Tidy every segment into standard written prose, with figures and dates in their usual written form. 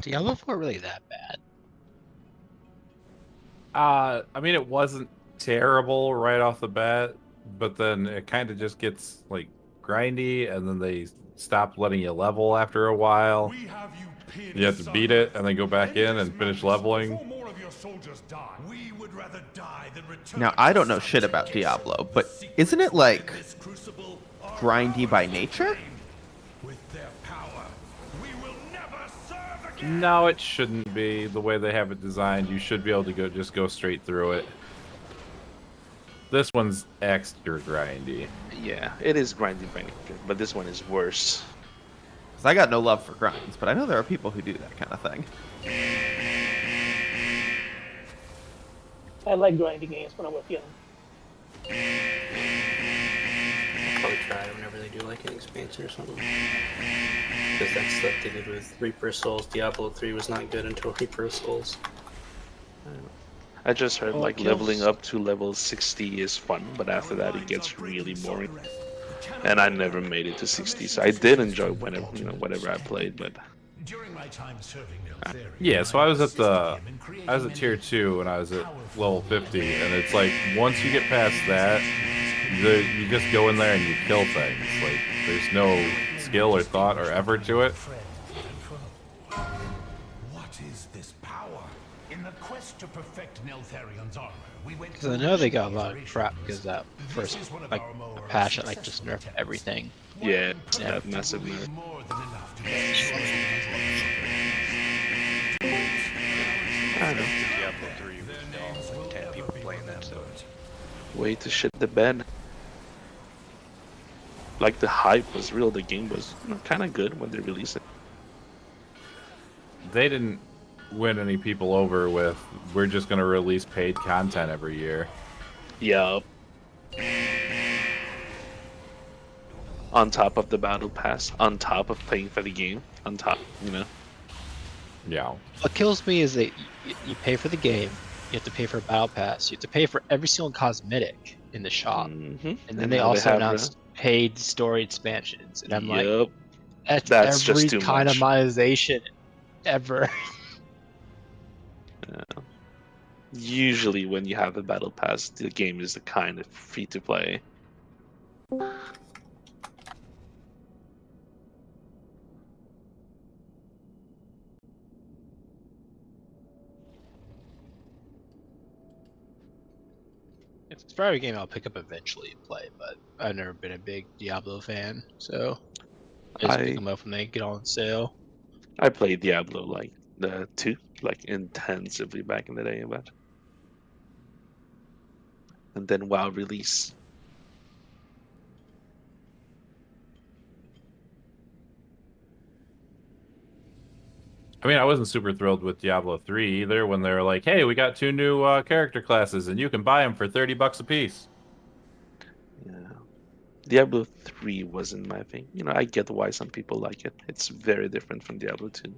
Diablo 4 really that bad? I mean, it wasn't terrible right off the bat, but then it kind of just gets like grindy, and then they stop letting you level after a while. You have to beat it and then go back in and finish leveling. Now, I don't know shit about Diablo, but isn't it like grindy by nature? No, it shouldn't be. The way they have it designed, you should be able to just go straight through it. This one's extra grindy. Yeah, it is grindy by nature, but this one is worse. Because I got no love for grinds, but I know there are people who do that kind of thing. I like grinding games when I'm with you. I'll probably try it whenever they do like an expansion or something. Because that's stuff they did with Reaper of Souls. Diablo 3 was not good until Reaper of Souls. I just heard like leveling up to level 60 is fun, but after that it gets really boring. And I never made it to 60, so I did enjoy whatever I played, but yeah. So I was at tier 2 when I was at level 50, and it's like once you get past that, you just go in there and you kill things. Like there's no skill or thought or effort to it. What is this power? In the quest to perfect Neltharion's armor, we went. Because I know they got a lot of crap because that first like patch that like just nerfed everything. yeah, that massive nerf. I don't know. Diablo 3 was still like 10 people playing that, so Way to shit the bed. Like the hype was real, the game was kind of good when they released it. They didn't win any people over with we're just going to release paid content every year. Yeah. On top of the battle pass, on top of paying for the game, on top, Yeah. What kills me is that you pay for the game, you have to pay for a battle pass, you have to pay for every single cosmetic in the shop, and then they also announced paid story expansions, and I'm like, that's every just too kind much. of monetization ever. Usually when you have a battle pass, the game is the kind of free to play. It's probably a game I'll pick up eventually and play, but I've never been a big Diablo fan, so I just pick them up when they get on sale. I played Diablo like the 2, like intensively back in the day, but and then WoW release. I mean, I wasn't super thrilled with Diablo 3 either when they were like, hey, we got 2 new character classes and you can buy them for $30 a piece. Yeah. Diablo 3 wasn't my thing. I get why some people like it. It's very different from Diablo 2.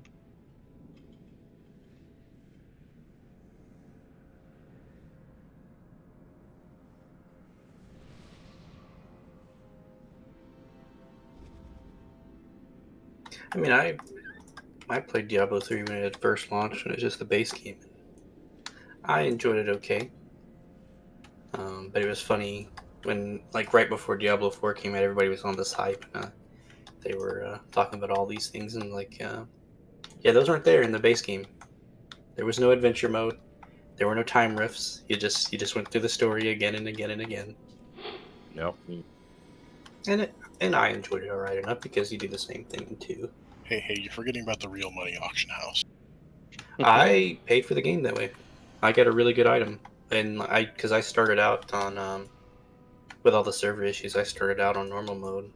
I mean, I played Diablo 3 when it had first launched, and it was just the base game. I enjoyed it okay. But it was funny when, like, right before Diablo 4 came out, everybody was on this hype. They were talking about all these things, and yeah, those weren't there in the base game. There was no adventure mode. There were no time rifts. You just went through the story again and again and again. Yep. And I enjoyed it alright enough because you do the same thing too. Hey, you're forgetting about the real money auction house. I paid for the game that way. I got a really good item, and because I started out on with all the server issues, I started out on normal mode.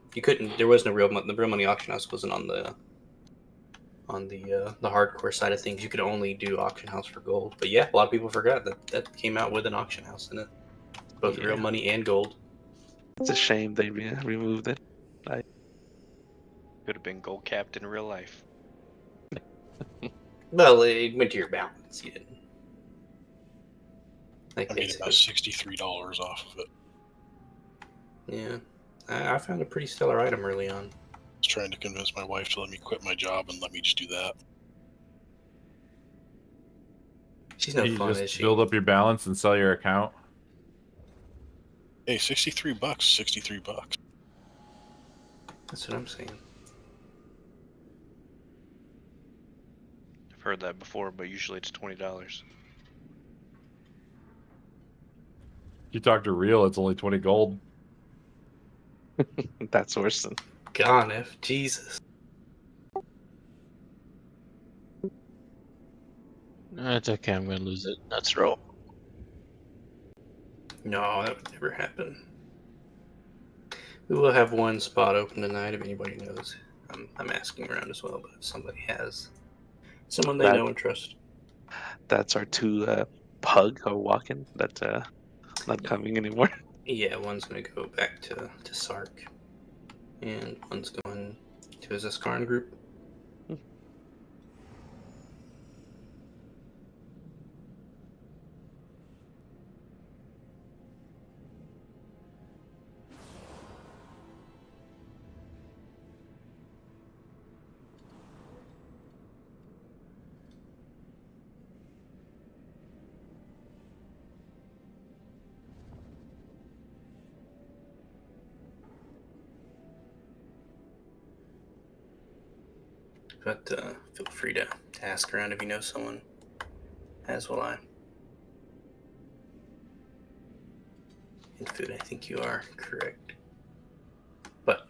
There was no the real money auction house wasn't on the hardcore side of things. You could only do auction house for gold. But yeah, a lot of people forgot that came out with an auction house in it, both real money and gold. It's a shame they removed it. could have been gold capped in real life. Well, it went to your balance. You didn't. I made about $63 off of it. Yeah, I found a pretty stellar item early on. I was trying to convince my wife to let me quit my job and let me just do that. She's no fun, just is she? Build up your balance and sell your account. Hey, $63, $63. That's what I'm saying. I've heard that before, but usually it's $20. You talk to Real, it's only 20 gold. That's worse than. Gone, F. Jesus. It's okay, I'm gonna lose it. That's roll. No, that would never happen. We will have one spot open tonight if anybody knows. I'm asking around as well, but if somebody has someone they know and trust. That's our two pug or walking that not coming anymore. Yeah, one's gonna go back to Sark, and one's going to his Askarn group. But feel free to ask around if you know someone, as will I. In food, I think you are correct. But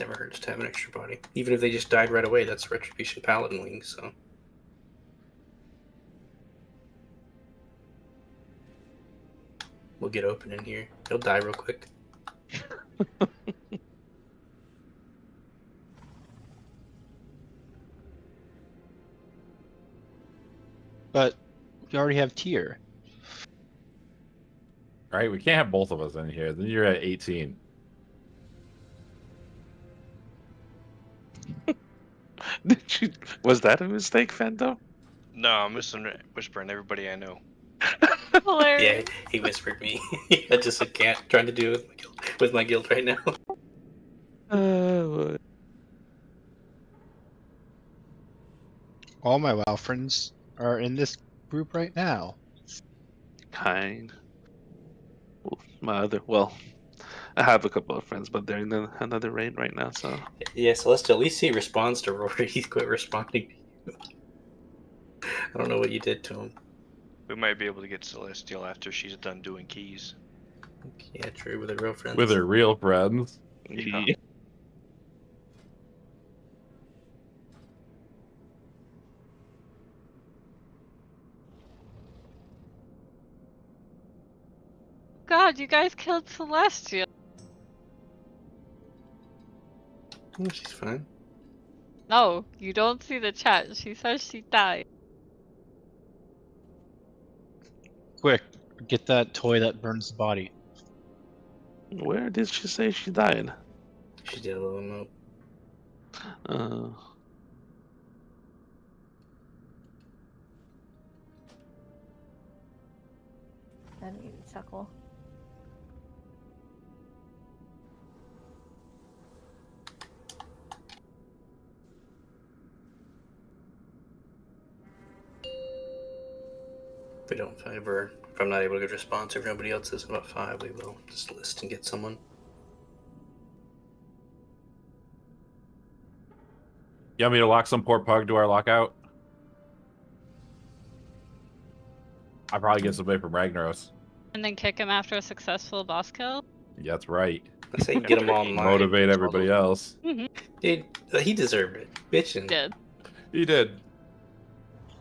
never hurts to have an extra body. Even if they just died right away, that's Retribution Paladin Wings, so. We'll get open in here. He'll die real quick. But we already have tier. Right? We can't have both of us in here. Then you're at 18. Was that a mistake, Fento? No, I'm whispering everybody I know. Yeah, he whispered me. I just said can't. Trying to do it with my guild right now. All my WoW friends are in this group right now. Kind. Well, I have a couple of friends, but they're in another raid right now, so. Yeah, Celestial, at least he responds to Rory. He's quit responding to you. I don't know what you did to him. We might be able to get Celestial after she's done doing keys. Yeah, true, with her real friends. With her real friends. Yeah. God, you guys killed Celestial. Oh, she's fine. No, you don't see the chat. She says she died. Quick, get that toy that burns the body. Where did she say she died? She did a little emote. That made me chuckle. If I'm not able to get a response, if nobody else is about 5, we will just list and get someone. You want me to lock some poor pug to our lockout? I'll probably get somebody from Ragnaros. And then kick him after a successful boss kill? Yeah, that's right. I say get him online. Motivate everybody else. Dude, he deserved it. Bitchin'. Did. He did.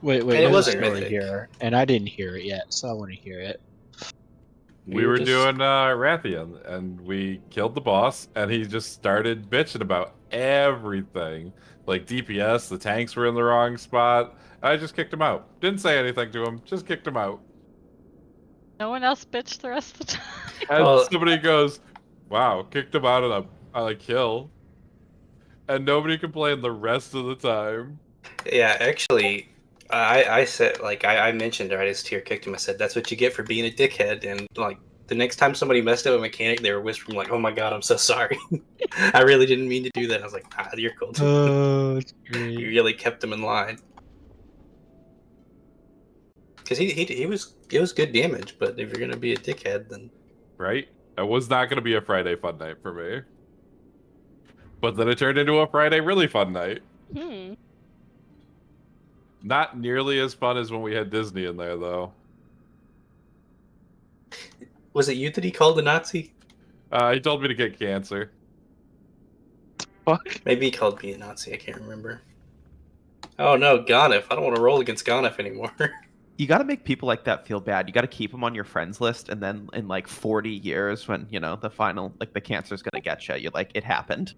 Wait, And it there's wasn't a story Mythic. here, and I didn't hear it yet, so I want to hear it. We were doing Rathian, and we killed the boss, and he just started bitching about everything. Like DPS, the tanks were in the wrong spot. I just kicked him out. Didn't say anything to him, just kicked him out. No one else bitched the rest of the time. And somebody goes, wow, kicked him out on a kill. And nobody complained the rest of the time. Yeah, actually, I said, like, I mentioned right as Tier kicked him, I said, that's what you get for being a dickhead. And, like, the next time somebody messed up a mechanic, they were whispering, like, oh my god, I'm so sorry. I really didn't mean to do that. I was like, you're cool. Oh, it's great. You really kept them in line. because he was it was good damage, but if you're gonna be a dickhead, then right, it was not gonna be a Friday fun night for me. But then it turned into a Friday really fun night. Not nearly as fun as when we had Disney in there, though. Was it you that he called a Nazi? He told me to get cancer. Fuck. Maybe he called me a Nazi. I can't remember. Oh no, Ganef. I don't want to roll against Ganef anymore. You got to make people like that feel bad. You got to keep them on your friends list, and then in like 40 years, when the final, like the cancer's gonna get you, you're like, it happened.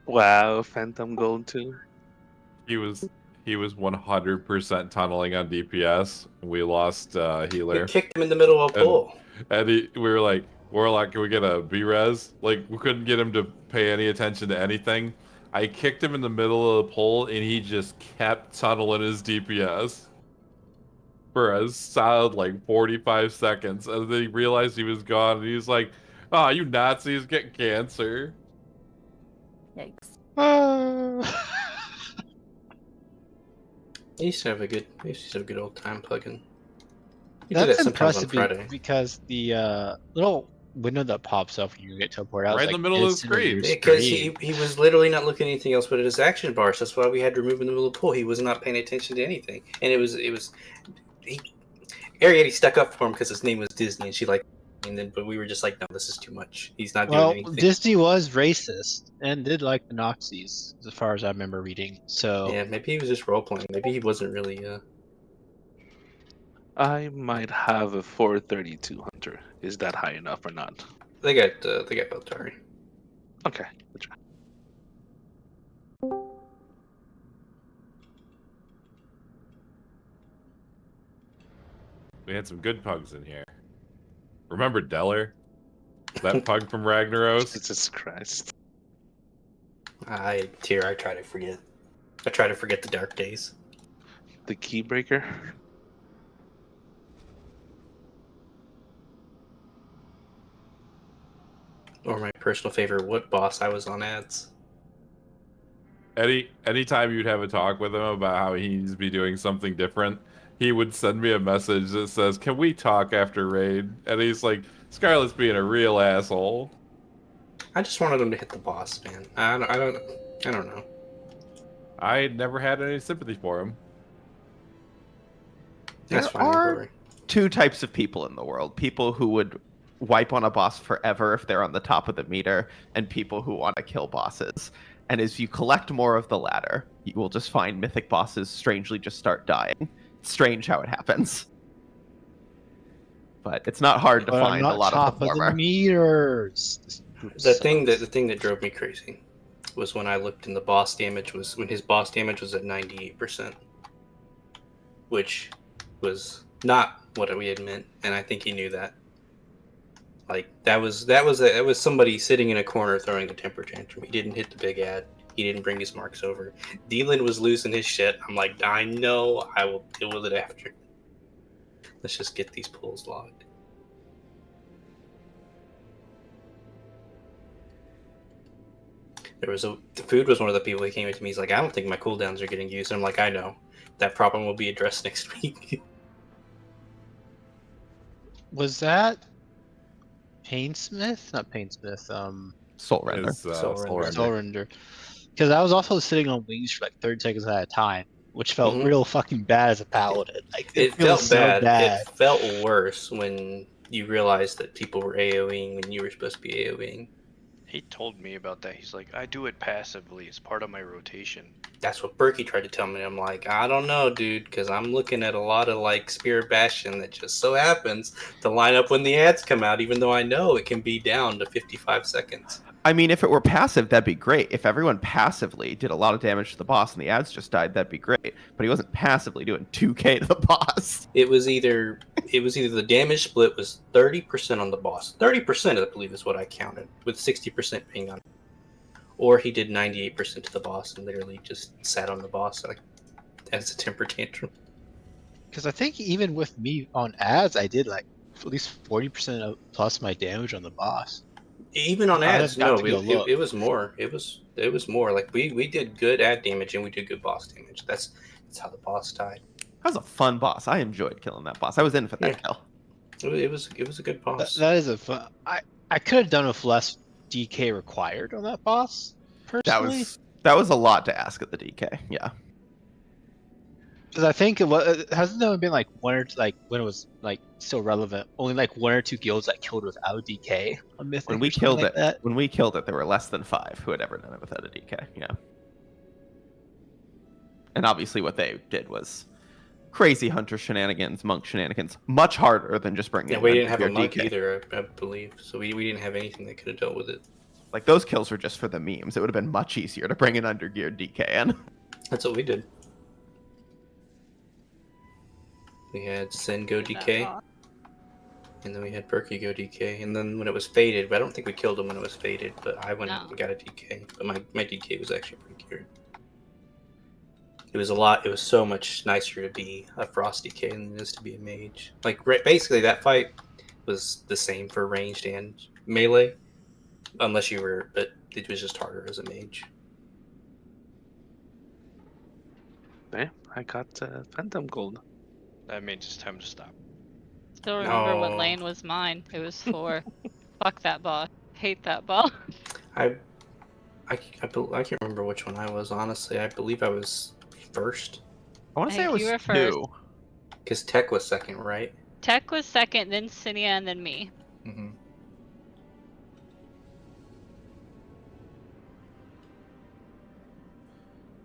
Wow, Phantom Gold too. He was 100% tunneling on DPS. We lost healer. We kicked him in the middle of a pool. And we were like, Warlock, can we get a B-res? Like, we couldn't get him to pay any attention to anything. I kicked him in the middle of the pole, and he just kept tunneling his DPS for a solid, like, 45 seconds. And then he realized he was gone, and he was like, oh, you Nazis get cancer. Yikes. He used to have a good old time plugging. That's impressive because the little window that pops up when you get teleported out right in the middle of the screen. Because he was literally not looking at anything else but at his action bars. That's why we had to remove him in the middle of the pool. He was not paying attention to anything, and Ariadne stuck up for him because his name was Disney, and she but we were just like, no, this is too much. He's not doing anything. Disney was racist and did like the Nazis, as far as I remember reading. So yeah, maybe he was just role playing. Maybe he wasn't really. I might have a 432 Hunter. Is that high enough or not? They got Beltari. Okay, good try. We had some good pugs in here. Remember Deller? That pug from Ragnaros? Jesus Christ. I try to forget. I try to forget the dark days. The Keybreaker? Or my personal favorite, what boss I was on ads. Anytime you'd have a talk with him about how he needs to be doing something different, he would send me a message that says, can we talk after raid? And he's like, Scarlet's being a real asshole. I just wanted him to hit the boss, man. I don't know. I never had any sympathy for him. There are two types of people in the world. People who would wipe on a boss forever if they're on the top of the meter, and people who want to kill bosses. And as you collect more of the latter, you will just find mythic bosses strangely just start dying. It's strange how it happens. But it's not hard to find a lot of the former. The meters. The thing that drove me crazy was when I looked and the boss damage was when his boss damage was at 98%, which was not what we had meant, and I think he knew that. Like that was somebody sitting in a corner throwing a temper tantrum. He didn't hit the big ad. He didn't bring his marks over. Dylan was losing his shit. I'm like, I know. I will deal with it after. Let's just get these pulls logged. Food was one of the people who came up to me. He's like, I don't think my cooldowns are getting used. And I'm like, I know. That problem will be addressed next week. Was that Painsmith? Not Painsmith. Soul Render. Soul Render. Because I was also sitting on wings for like 30 seconds at a time, which felt real fucking bad as a paladin. Like it felt bad. It felt worse when you realized that people were AoEing when you were supposed to be AoEing. He told me about that. He's like, I do it passively. It's part of my rotation. That's what Berkey tried to tell me. I'm like, I don't know, dude, because I'm looking at a lot of like Spirit Bastion that just so happens to line up when the ads come out, even though I know it can be down to 55 seconds. I mean, if it were passive, that'd be great. If everyone passively did a lot of damage to the boss and the ads just died, that'd be great. But he wasn't passively doing 2k to the boss. It was either the damage split was 30% on the boss. 30%, I believe, is what I counted, with 60% being on. Or he did 98% to the boss and literally just sat on the boss like as a temper tantrum. Because I think even with me on ads, I did like at least 40% plus my damage on the boss. Even on ads, got no, to go look. it was more. It was more. Like we did good ad damage and we did good boss damage. That's how the boss died. That was a fun boss. I enjoyed killing that boss. I was in for that kill. It was a good boss. That is a fun. I could have done with less DK required on that boss. Personally, that was a lot to ask at the DK. Yeah. Because I think it hasn't there been like one or like when it was like still relevant, only like one or two guilds that killed without DK on Mythic. When we killed it, there were less than 5 who had ever done it without a DK. Yeah. And obviously, what they did was crazy hunter shenanigans, monk shenanigans, much harder than just bringing. Yeah, we didn't have a monk either, I believe. So we didn't have anything that could have dealt with it. Like those kills were just for the memes. It would have been much easier to bring an undergeared DK in. That's what we did. We had Sin go DK, and then we had Berkey go DK, and then when it was faded, but I don't think we killed him when it was faded, but I went and got a DK, but my DK was actually pretty good. It was so much nicer to be a Frost DK than it is to be a mage. Like, basically that fight was the same for ranged and melee, but it was just harder as a mage. Yeah, I got Phantom Gold. That means it's time to stop. Still remember what lane was mine. It was 4. Fuck that boss. Hate that boss. I can't remember which one I was, honestly. I believe I was first. I want to say I was 2. Because Tech was second, right? Tech was second, then Cinia, and then me. Mm-hmm.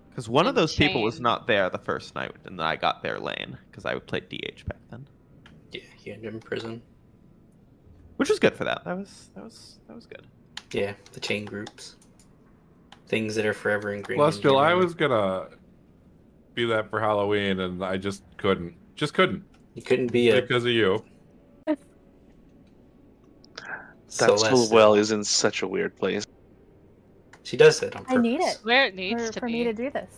Because one of those people was not there the first night, and then I got their lane because I played DH back then. Yeah, he ended in prison, which was good for that. That was good. Yeah, the chain groups, things that are forever ingrained. Celestial, I was gonna be that for Halloween, and I just couldn't. You couldn't be because of you. That school well is in such a weird place. She does it on purpose. I need it. Where it needs to for be. me to do this.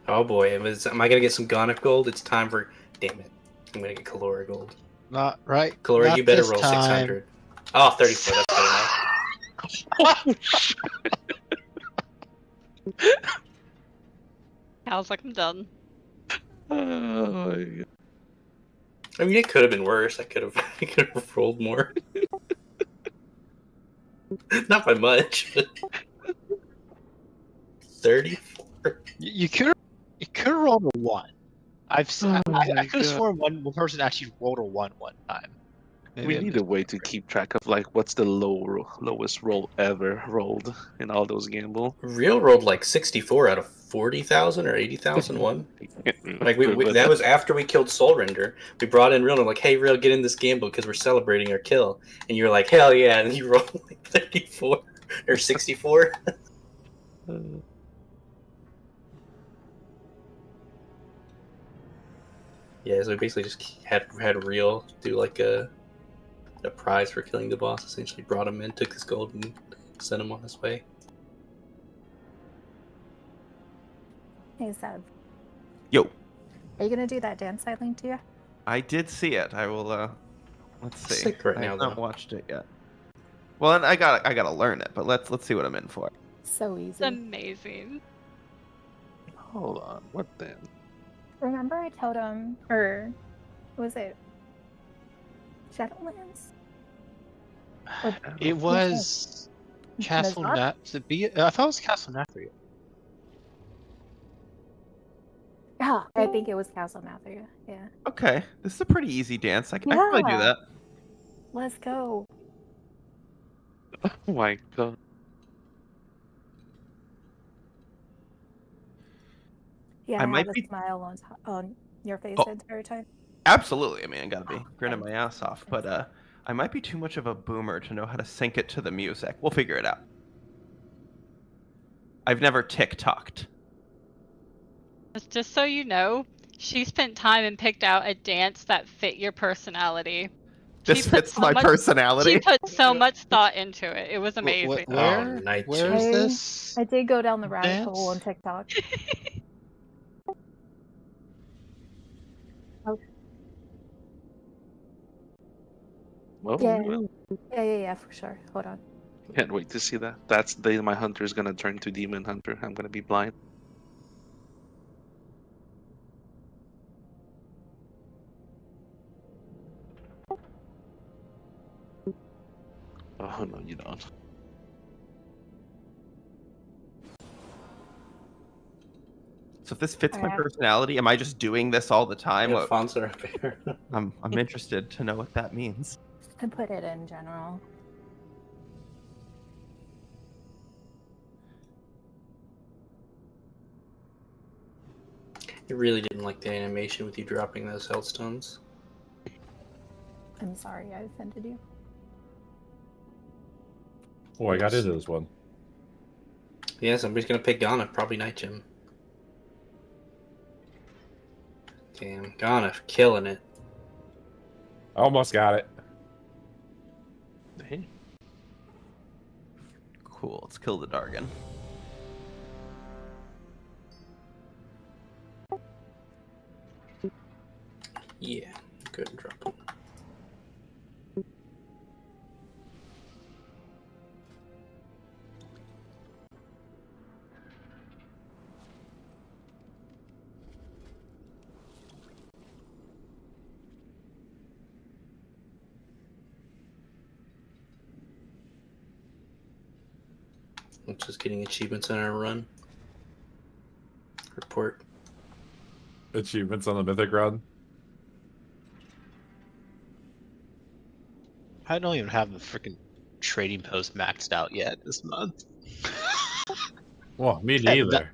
Oh boy, am I gonna get some Gonif gold? It's time for. Damn it! I'm gonna get Kalora gold. Not right. Kalora, not you better this roll time. 600. Oh, 34. That's good enough. I was like, I'm done. Oh my God. I mean, it could have been worse. I could have rolled more. Not by much. But 34. You could have rolled a 1. I could have sworn one person actually rolled a 1 one time. Maybe We need a way to keep track of like what's the lowest roll ever rolled in all those gamble. Real rolled like 64 out of 40,000 or 80,00001. Like that was after we killed Soul Render. We brought in Real and like, hey, Real, get in this gamble because we're celebrating our kill. And you're like, hell yeah! And you rolled like 34 or 64. Yeah, so we basically just had Real do like a prize for killing the boss. Essentially, brought him in, took his gold, and sent him on his way. Hey, Seb. Yo. Are you gonna do that dance I linked to you? I did see it. I will. Let's see. Sick right I now, have not though. watched it yet. Well, and I gotta learn it, but let's see what I'm in for. So easy. It's amazing. Hold on, what then? Remember I told him, or was it Shadowlands? It was Castle Nat. I thought it was Castle Nathria. Yeah, I think it was Castle Nathria. Yeah. Okay, this is a pretty easy dance. I can probably do that. Let's go. Oh my God. Yeah, I I might have be- a smile on your face the entire time. Absolutely. I mean, I gotta be grinning my ass off, but I might be too much of a boomer to know how to sync it to the music. We'll figure it out. I've never TikToked. Just so you know, she spent time and picked out a dance that fit your personality. This fits my personality. She put so much thought into it. It was amazing. Where is this? I did go down the rabbit hole on TikTok. Well, Yeah. we will. Yeah, for sure. Hold on. Can't wait to see that. That's the day my hunter is gonna turn to demon hunter. I'm gonna be blind. Oh no, you don't. So if this fits my personality, am I just doing this all the time? Yeah, fonts are up here. I'm interested to know what that means. And put it in general. I really didn't like the animation with you dropping those hellstones. I'm sorry I offended you. Oh, I got into this one. Yeah, somebody's gonna pick Ghana, probably Night Gym. Damn, Ghana killing it. Almost got it. Hey. Cool, let's kill the Dargan. Yeah, good drop him. I'm just getting achievements on our run. Report. Achievements on the Mythic run. I don't even have the freaking trading post maxed out yet this month. Well, me neither.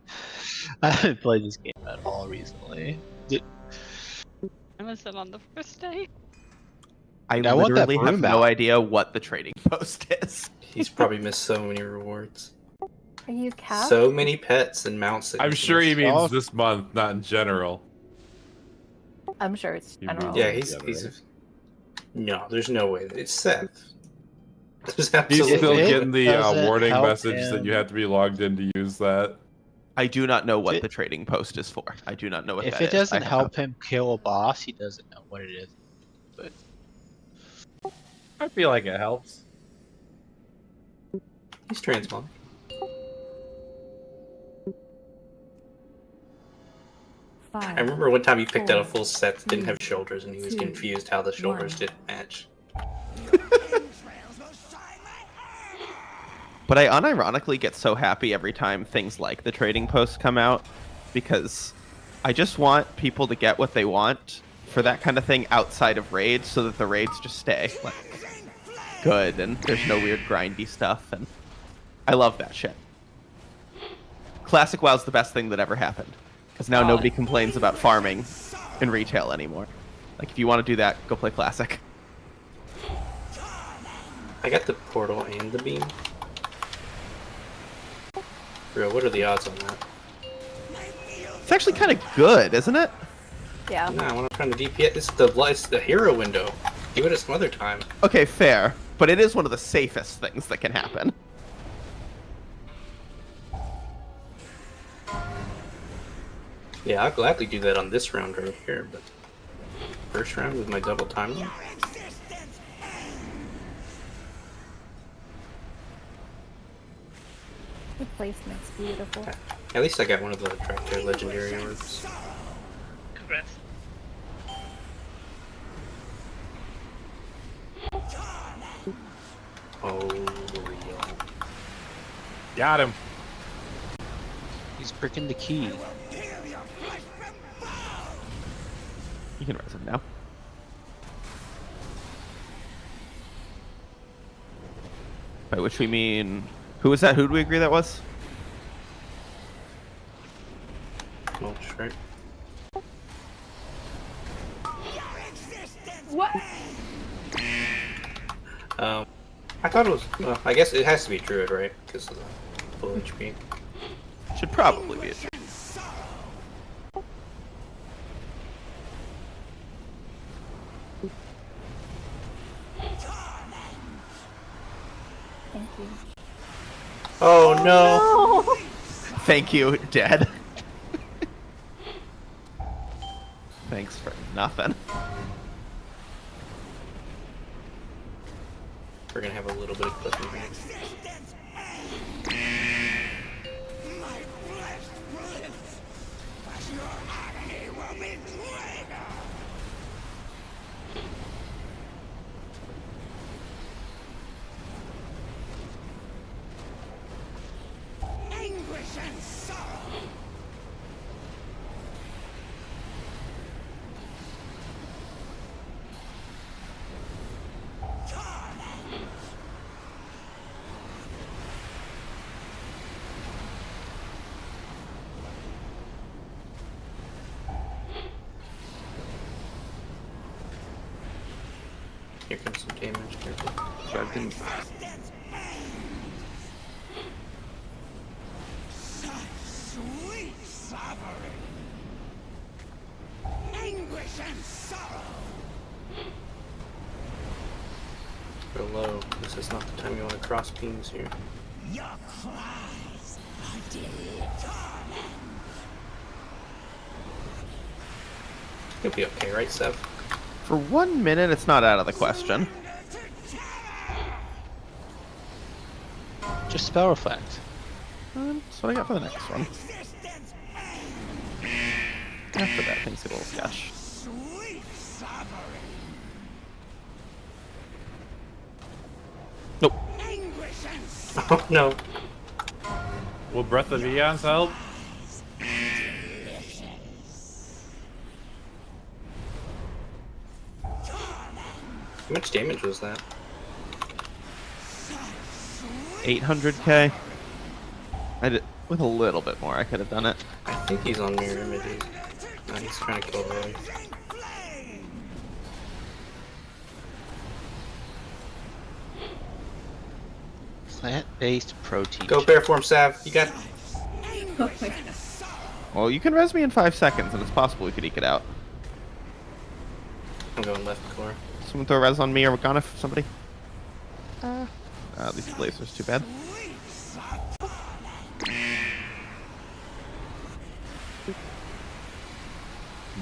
I haven't played this game at all recently. I was it on the first day. I want that literally have broom no out. idea what the trading post is. He's probably missed so many rewards. Are you capped? So many pets and mounts. that I'm he's sure he missed. means this month, not in general. I'm sure it's general. Yeah, he's. No, there's no way. It's Seth. There's He's absolutely still no getting way. the warning message that you have to be logged in to use that. I do not know what the trading post is for. I do not know what If that it is. doesn't help him kill a boss, he doesn't know what it is. But I feel like it helps. He's transmog. I remember one time he picked out a full set that didn't have shoulders, and he was confused how the shoulders didn't match. But I unironically get so happy every time things like the trading posts come out, because I just want people to get what they want for that kind of thing outside of raids, so that the raids just stay like good and there's no weird grindy stuff, and I love that shit. Classic WoW's the best thing that ever happened, because now nobody complains about farming in retail anymore. Like, if you want to do that, go play Classic. I got the portal and the beam. Bro, what are the odds on that? It's actually kind of good, isn't it? Yeah. Nah, when I'm trying to DP it, it's the hero window. Do it at some other time. Okay, fair. But it is one of the safest things that can happen. Yeah, I'll gladly do that on this round right here, but first round with my double timer. The placement's beautiful. At least I got one of the Tractor legendary orbs. Congrats. Oh, real. Got him. he's breaking the key. You can res him now. By which we mean... Who was that? Who did we agree that was? Oh, right. What? I thought it was. I guess it has to be Druid, right? Because of the full HP. Should probably be a Thank you. Oh no! Thank you, Dead. Thanks for nothing. We're gonna have a little bit of clipping here. Here comes some damage. Careful. I didn't. Sweet suffering, anguish and sorrow. Go low. This is not the time you want to cross beams here. Your cries are deep torment. You'll be okay, right, Sev? For 1 minute, it's not out of the question. Just spell reflect. That's what I got for the next one. After that, things get a little sketch. Sweet suffering, Nope. anguish and Oh no. Will Breath of Eons help? How much damage was that? 800k. I did with a little bit more. I could have done it. I think he's on mirror images. No, he's trying to kill Roy. Plant-based protein. Go bear form, Sav. You got it. Well, you can res me in 5 seconds, and it's possible we could eke it out. I'm going left core. Someone throw a res on me or Wakana, somebody. These lasers, too bad.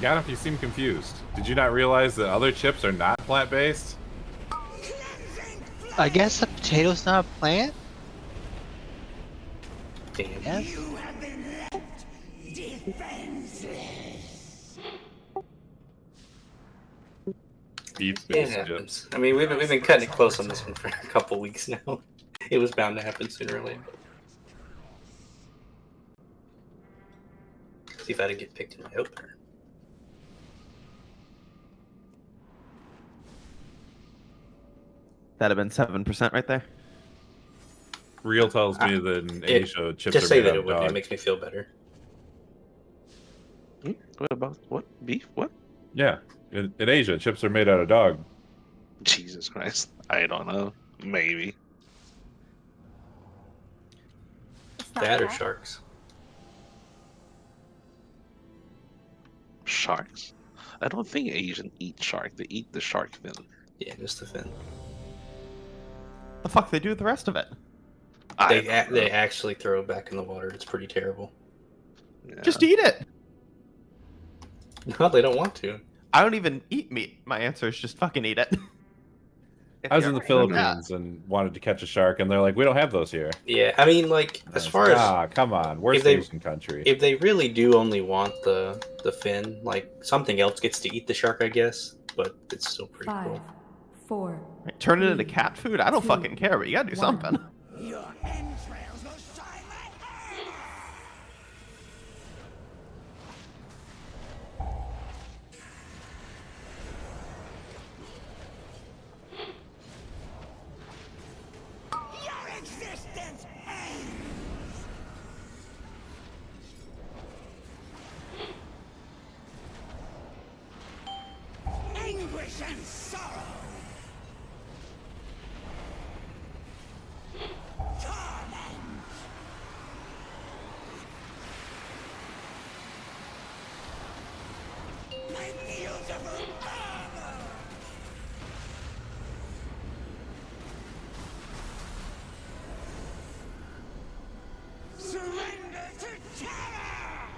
Ganef, you seem confused. Did you not realize that other chips are not plant-based? I guess a potato's not a plant? Damn. Yes. you have been left defenseless. Beef It based happens. chips. I mean, we've been cutting it close on this one for a couple weeks now. It was bound to happen sooner or later. See if I didn't get picked in my opener. That'd have been 7% right there. Real tells me that in Asia, chips Just are say made that out it of would. dog. It makes me feel better. What about what? Beef? What? Yeah, in Asia, chips are made out of dog. Jesus Christ. I don't know. Maybe. It's not That or that. sharks. Sharks? I don't think Asians eat shark. They eat the shark fin. Yeah, just the fin. The fuck they do with the rest of it? They actually throw it back in the water. It's pretty terrible. Yeah. Just eat it. No, they don't want to. I don't even eat meat. My answer is just fucking eat it. I was in the Philippines and wanted to catch a shark, and they're like, "We don't have those here." Yeah, I mean, like, as far as come on, where's the Asian country? if they really do only want the fin, like something else gets to eat the shark, I guess. But it's still pretty cool. 5, 4. Turn it into cat food? I don't fucking care, but you gotta do something. Your entrails will shine like your existence ends. Anguish and sorrow. My beautiful armor! Surrender to terror!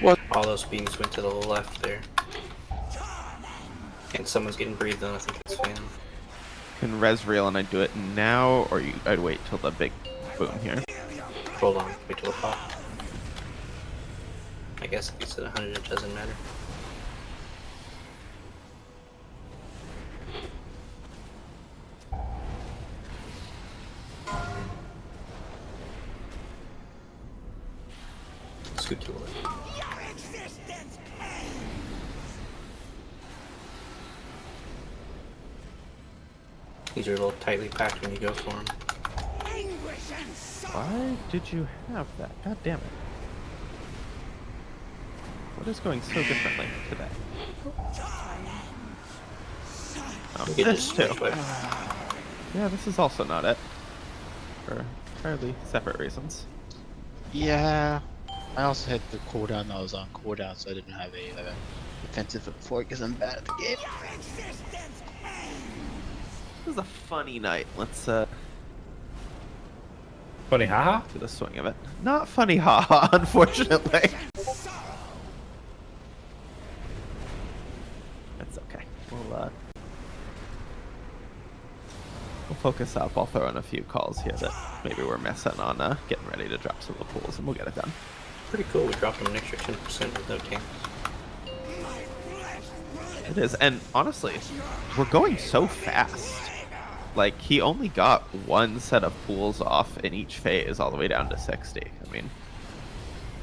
What? All those beams went to the left there. And someone's getting breathed on. I think it's fan. Can res reel and I do it now, or I'd wait till the big boom here? Hold on, wait till the pop. I guess if it's at 100, it doesn't matter. Scoot to the left. These are a little tightly packed when you go for them. Why did you have that? God damn it. What is going so differently today? Oh, this too. Yeah, this is also not it. For entirely separate reasons. Yeah. I also hit the cooldown that was on cooldown, so I didn't have a defensive before because I'm bad at the game. This is a funny night. Let's Funny haha? to the swing of it. Not funny haha, unfortunately. That's okay. We'll focus up. I'll throw in a few calls here that maybe we're missing on getting ready to drop some of the pools, and we'll get it done. Pretty cool. We dropped them an extra 10% with no tanks. It is, and honestly, we're going so fast. Like, he only got one set of pools off in each phase all the way down to 60. I mean,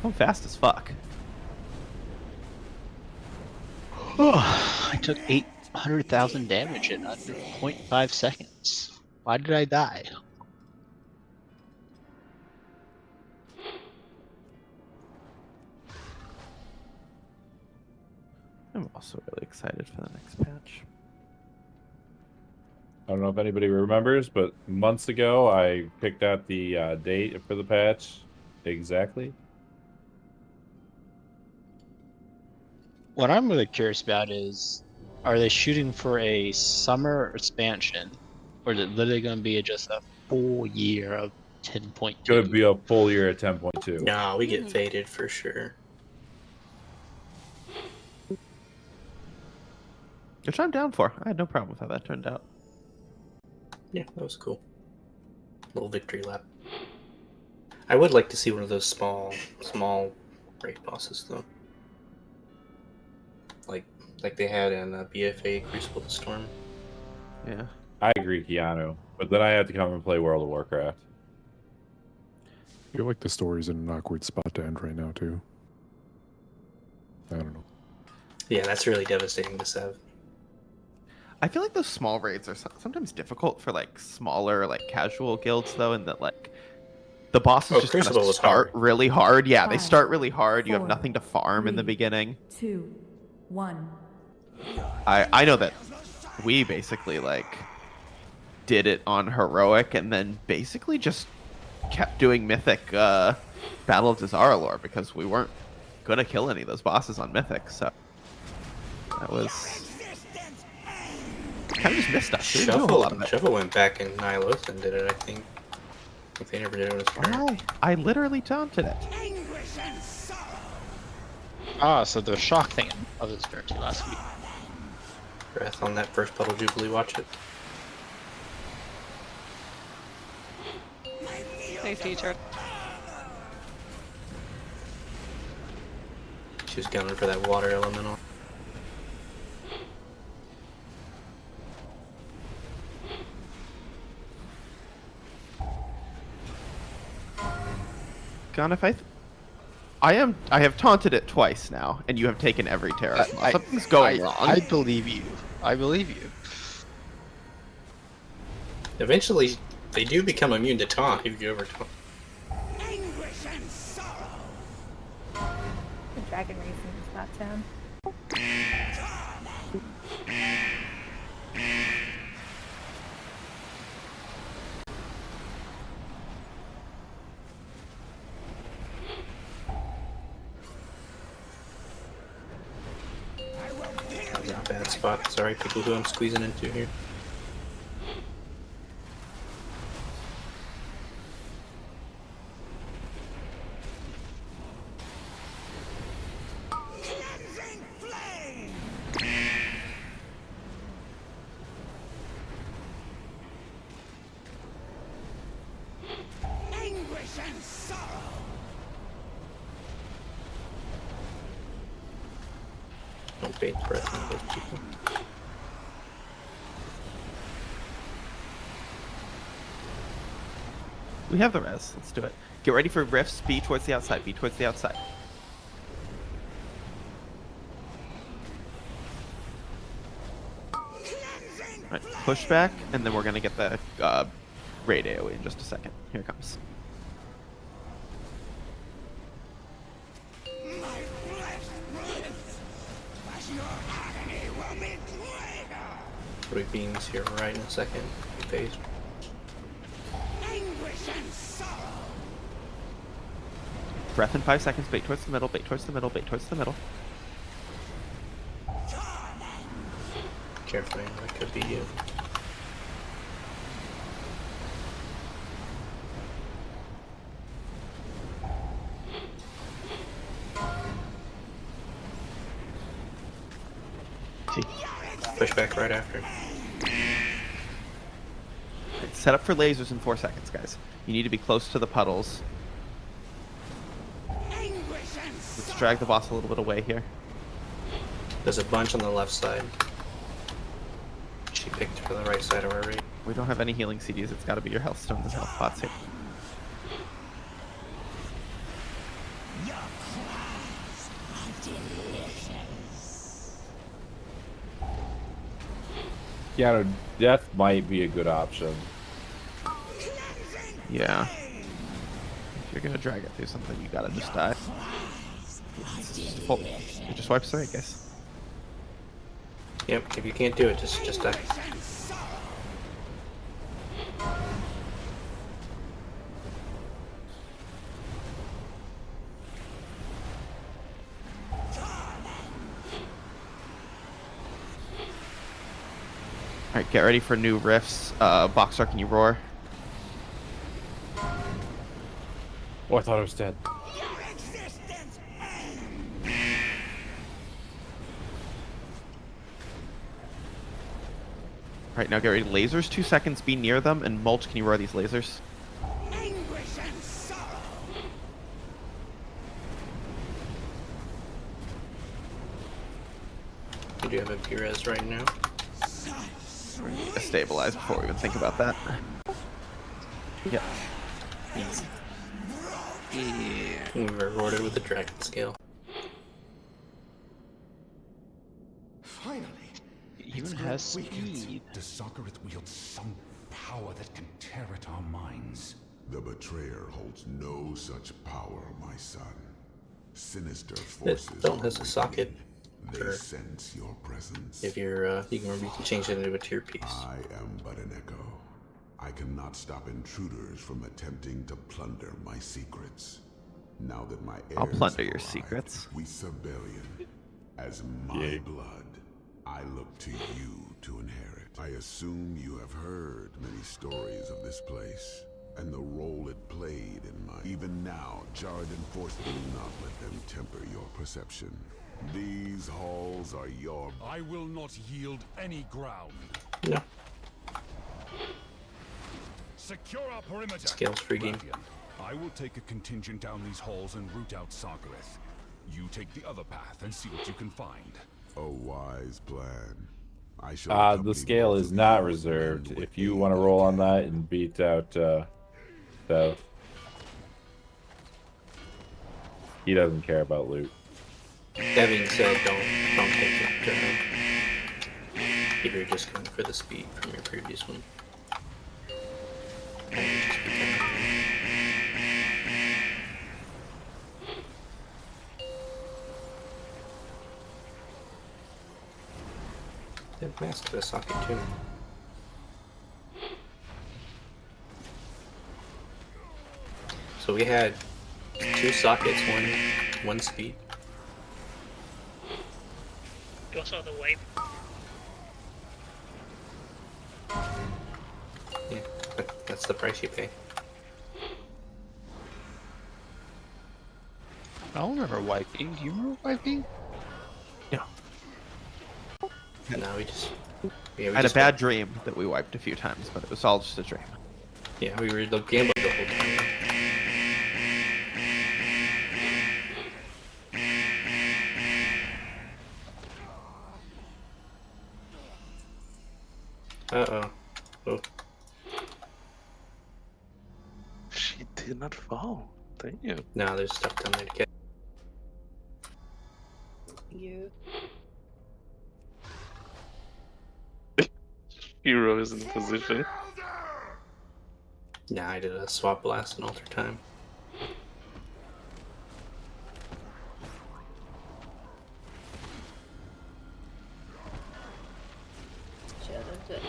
I'm fast as fuck. Oh, I took 800,000 damage in under 0.5 seconds. Why did I die? I'm also really excited for the next patch. I don't know if anybody remembers, but months ago I picked out the date for the patch exactly. What I'm really curious about is, are they shooting for a summer expansion, or is it literally going to be just a full year of 10.2? Could be a full year at 10.2. Nah, we get faded for sure. Which I'm down for. I had no problem with how that turned out. Yeah, that was cool. Little victory lap. I would like to see one of those small raid bosses though. Like they had in BFA Crucible of the Storm. Yeah. I agree, Keanu. But then I had to come and play World of Warcraft. I feel like the story's in an awkward spot to end right now, too. I don't know. Yeah, that's really devastating to Sev. I feel like those small raids are sometimes difficult for like smaller, like casual guilds, though, in that like the bosses just kind of start really hard. Yeah, they start really hard. You have nothing to farm in the beginning. 2, 1. I know that we basically like did it on heroic and then basically just kept doing mythic Battle of Dazar'alor because we weren't gonna kill any of those bosses on mythic, so that was kind of just missed us. Shuffle went back in Nylos and did it, I think. If they never did it with his turn. I literally taunted it. Ah, so the shock thing I was referring to last week. Breath on that first Puddle Jubilee, watch it. Safety turn. She was gunning for that water elemental. Gon, if I have taunted it twice now, and you have taken every terror. Something's going wrong. I believe you. I believe you. Eventually, they do become immune to taunt if you go over taunt. The dragon racing is not down. Not a bad spot. Sorry, people who I'm squeezing into here. Don't bait breath on those people. We have the res. Let's do it. Get ready for rifts. Be towards the outside. Be towards the outside. Right, push back, and then we're gonna get the raid AoE in just a second. Here it comes. Three beams here right in a second. Phase. Breath in 5 seconds. Bait towards the middle. Bait towards the middle. Bait towards the middle. Carefully, that could be you. Push back right after. Set up for lasers in 4 seconds, guys. You need to be close to the puddles. Let's drag the boss a little bit away here. There's a bunch on the left side. She picked for the right side of our raid. We don't have any healing CDs. It's got to be your health stones and health pots here. Yeah, death might be a good option. Yeah. If you're gonna drag it through something, you gotta just die. It just wipes away, guys. Yep, if you can't do it, just die. Alright, get ready for new riffs. Boxer, can you roar? Oh, I thought I was dead. Alright, now get ready. Lasers, 2 seconds, be near them, and Mulch, can you roar these lasers? You do have a P-res right now. Stabilize before we even think about that. Yep. Easy. Yeah. We were rewarded with the dragon scale. Finally, it even has speed. The Soccereth wields some power that can tear at our minds. The betrayer holds no such power, my son. Sinister forces. It don't has a socket. They sense your presence. If you're, you can change it into a tier piece. I am but an echo. I cannot stop intruders from attempting to plunder my secrets. Now that my heirs I'll plunder your arrived, secrets. We Sabellian, as my blood, I look to you to inherit. I assume you have heard many stories of this place and the role it played in my. Even now, Jarden force do not let them temper your perception. These halls are your. I will not yield any ground. No. Secure our perimeter. Scales free game. I will take a contingent down these halls and root out Soccereth. You take the other path and see what you can find. A wise plan. I shall. The scale is not reserved. If you want to roll on that and beat out, so he doesn't care about loot. That being said, don't take it to him. If you're just going for the speed from your previous one. And you just become... They've masked the socket too. So we had 2 sockets, one speed. You also have the wipe. Yeah, but that's the price you pay. I don't remember wiping. Do you remember wiping? Yeah. No, we just... I had a bad dream that we wiped a few times, but it was all just a dream. Yeah, we were gambling the whole time. Uh-oh. Oh. She did not fall. Thank you. No, there's stuff down there to get. You. Hero is in position. Yeah, I did a swap blast and alter time. Shit, that's it.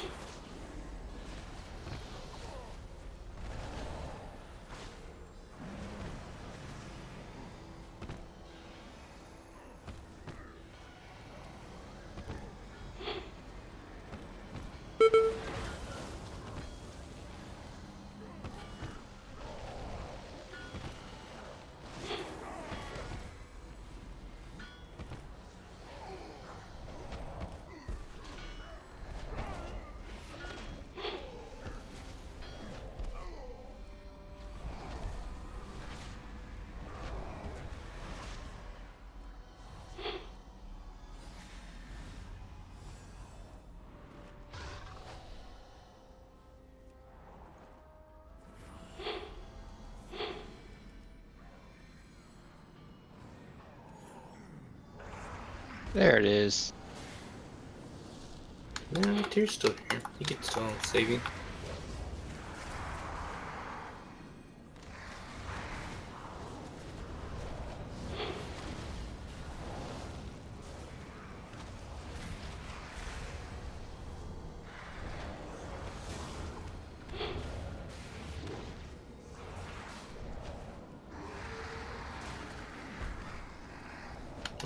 There it is. No, Tyr's still here. He can still save you.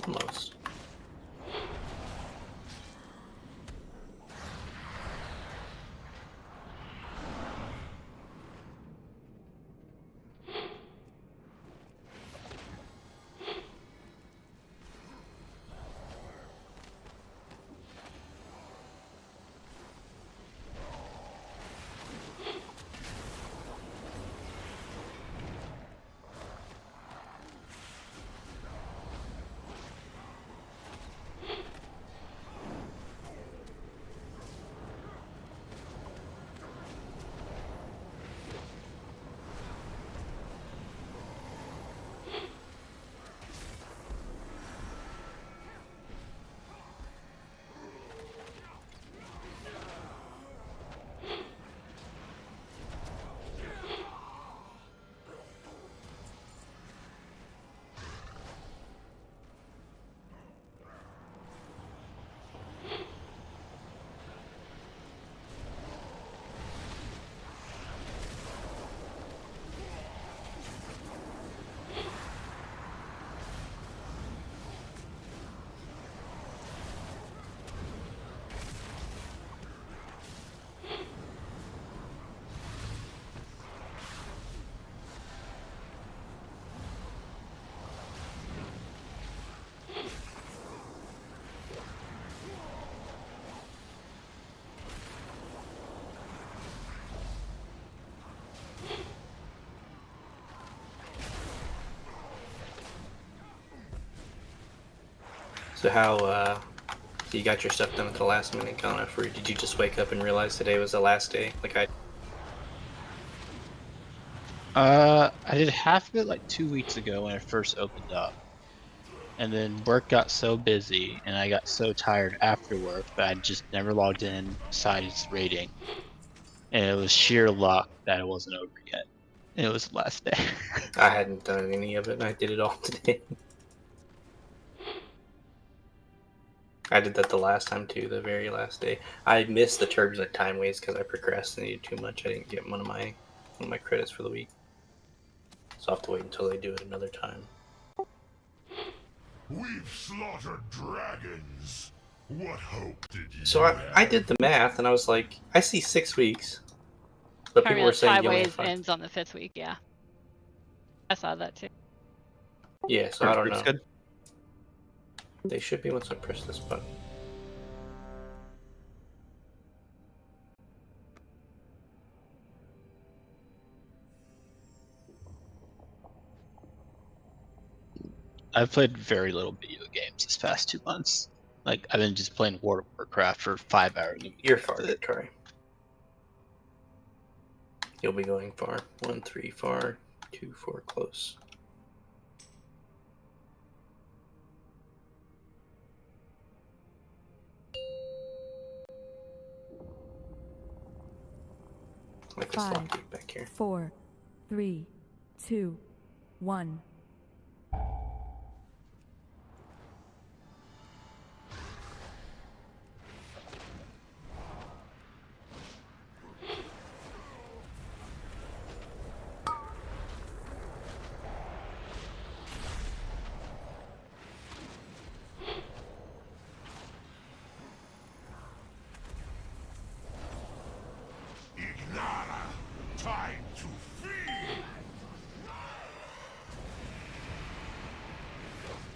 Almost. So how, you got your stuff done at the last minute, Connor, or did you just wake up and realize today was the last day, like I... I did half of it like 2 weeks ago when I first opened up. And then work got so busy and I got so tired after work that I just never logged in besides raiding. And it was sheer luck that it wasn't over yet. And it was the last day. I hadn't done any of it and I did it all today. I did that the last time too, the very last day. I missed the turbulent time waste because I procrastinated too much. I didn't get one of my credits for the week. So I'll have to wait until they do it another time. We've slaughtered dragons. What hope did you So I did the math and I was like, I see 6 weeks. But people were saying you only have 5. Ends on the 5th week, yeah. I saw that too. Yeah, so I don't know. Good. They should be once I press this button. I've played very little video games this past 2 months. Like, I've been just playing World of Warcraft for 5 hours a week. You're far, Troy. You'll be going far. 1, 3 far, 2, 4 close. Like a slot gate back here. 4, 3, 2, 1. Time to feed!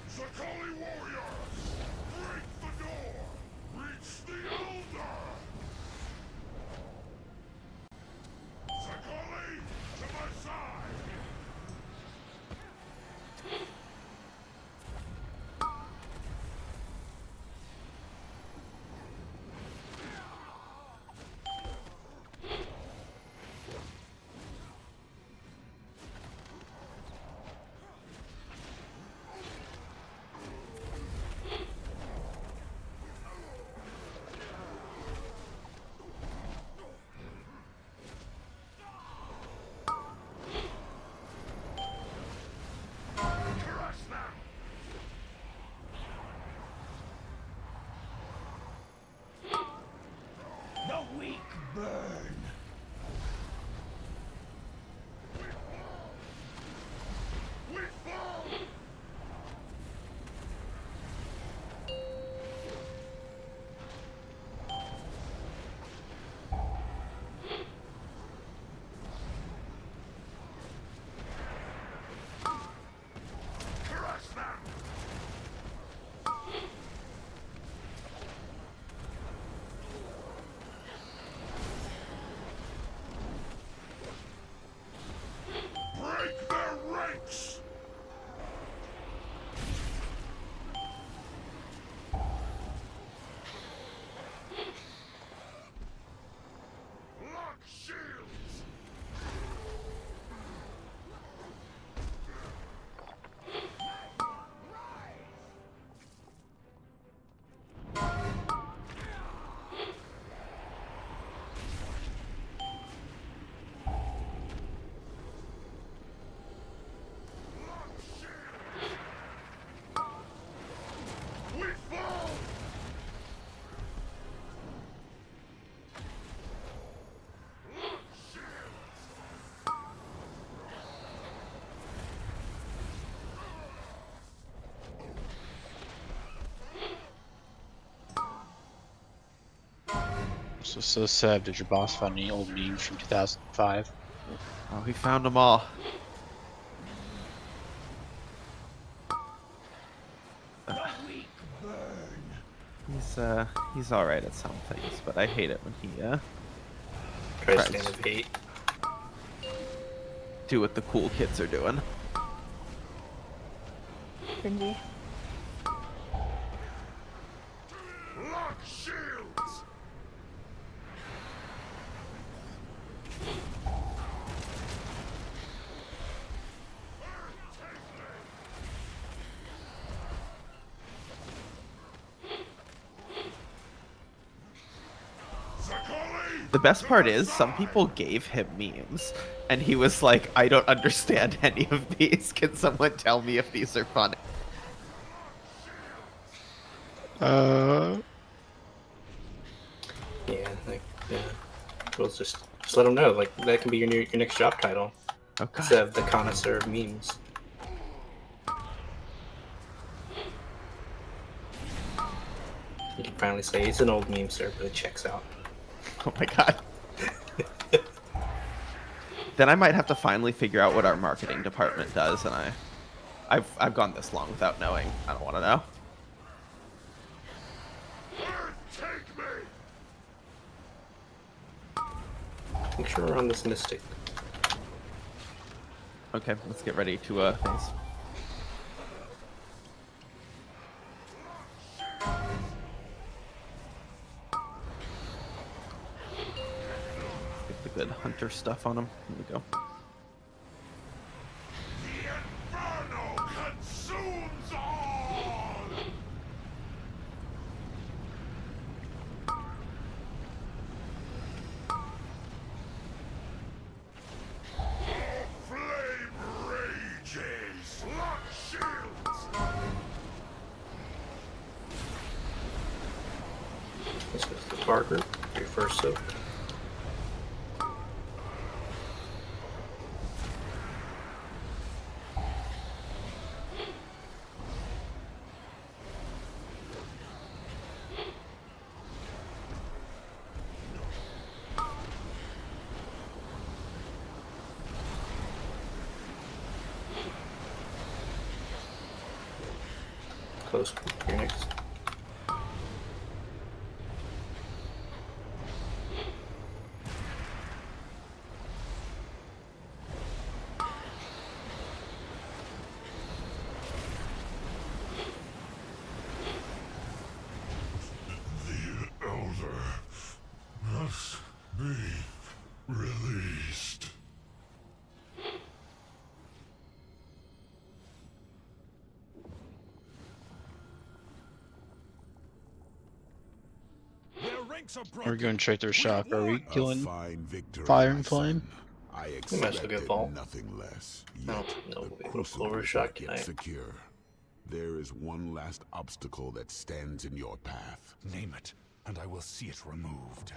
Sakali warriors! Break the door! Reach the Elder! Sakali, to my side! The weak burn. We fall. Crush them. Break their ranks! Lock shields! We fall! So Seb, did your boss find any old memes from 2005? Oh, he found them all. He's all right at some things, but I hate it when he tries to innovate. Do what the cool kids are doing. Cringy. Lock shields! The best part is, some people gave him memes, and he was like, I don't understand any of these. Can someone tell me if these are funny? Yeah, we'll just let them know. Like, that can be your next job title. Oh, God. Instead of the connoisseur of memes. You can finally say it's an old meme, sir, but it checks out. Oh my God. Then I might have to finally figure out what our marketing department does, and I've gone this long without knowing. I don't want to know. Take me! Make sure we're on this Mystic. Okay, let's get ready to things. Get the stupid hunter stuff on him. Here we go. The inferno consumes all! Flame rages! Lock shields! This is the bar group. Your first soak. Close. You're next. The Elder must be released. We're going straight through shock. Are we killing Fire and Flame? I We might as well get Vault. nothing less. No, we'll Clover Shock tonight. Secure. There is one last obstacle that stands in your path. Name it, and I will see it removed.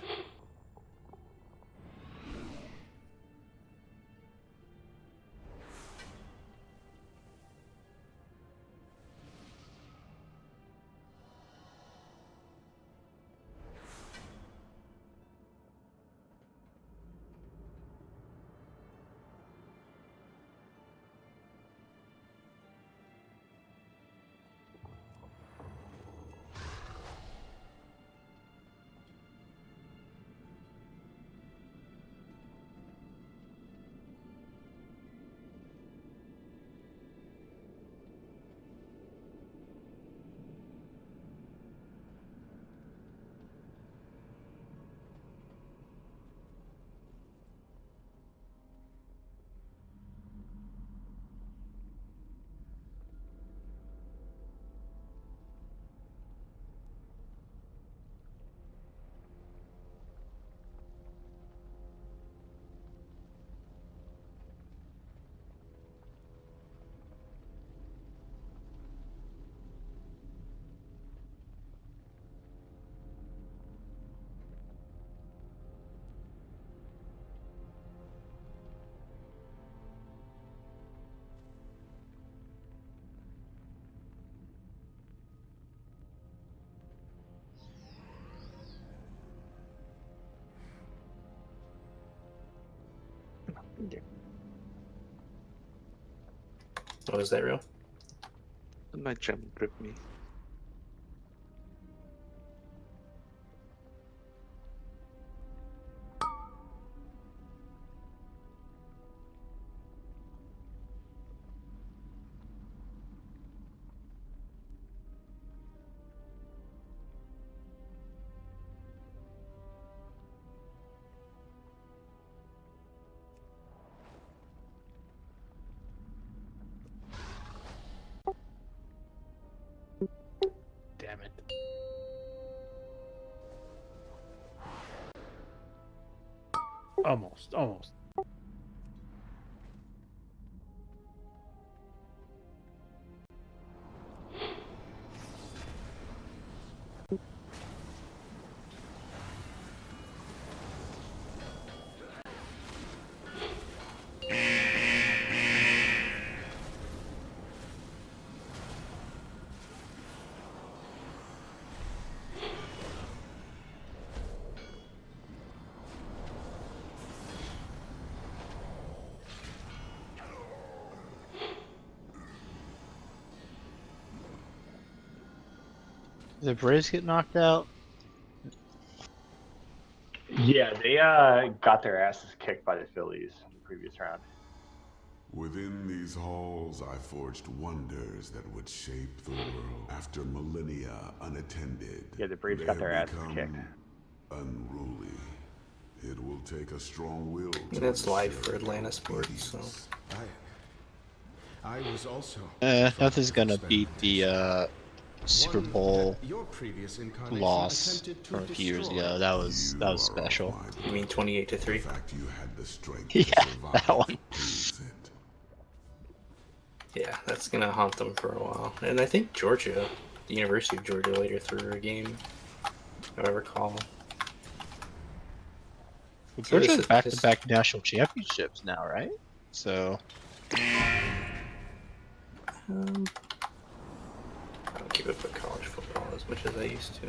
Oh, is that real? My gem gripped me. Damn it. Almost. The Braves get knocked out? Yeah, they got their asses kicked by the Phillies in the previous round. Within these halls, I forged wonders that would shape the world. After millennia unattended, Yeah, the Braves got their asses kicked. Unruly It will take a strong will. That's live for Atlanta sports, so. I was also nothing's gonna beat the Super Bowl loss from a few years ago. That was special. You mean 28-3? Yeah, that one. Yeah, that's gonna haunt them for a while. And I think Georgia, the University of Georgia, later threw a game, if I recall. Well, Georgia has back-to-back national championships now, right? So. I don't keep up with college football as much as I used to.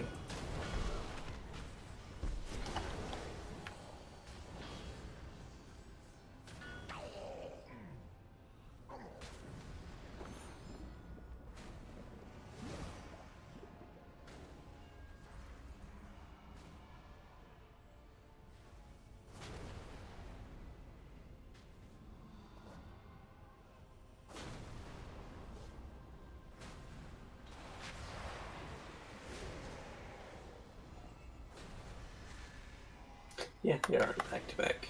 Yeah, they are back to back.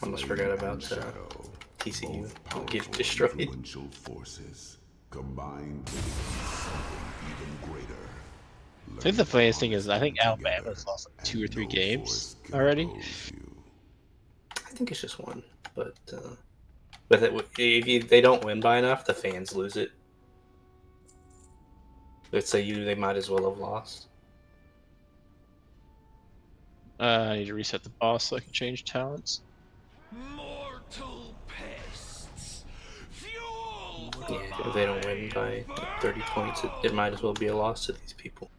Almost forgot about TCU getting destroyed. Forces combined even greater. I think the funniest thing is I think Alabama's lost like 2 or 3 games already. I think it's just one, but if they don't win by enough, the fans lose it. Let's say they might as well have lost. I need to reset the boss so I can change talents. Mortal pests. Yeah, if they don't win by 30 points, it might as well be a loss to these people.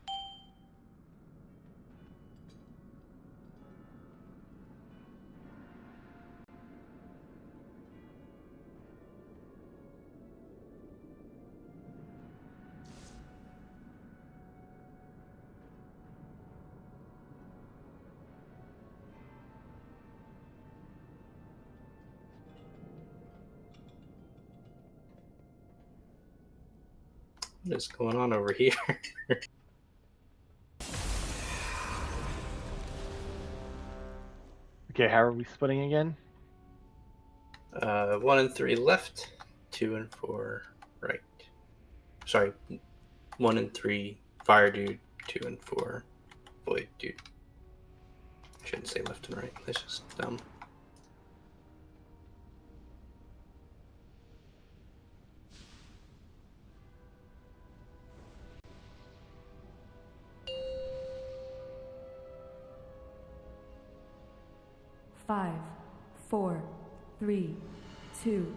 What is going on over here? Okay, how are we splitting again? 1 and 3 left, 2 and 4 right. Sorry, 1 and 3 fire dude, 2 and 4 void dude. I shouldn't say left and right. That's just dumb. Five, 4, 3, 2,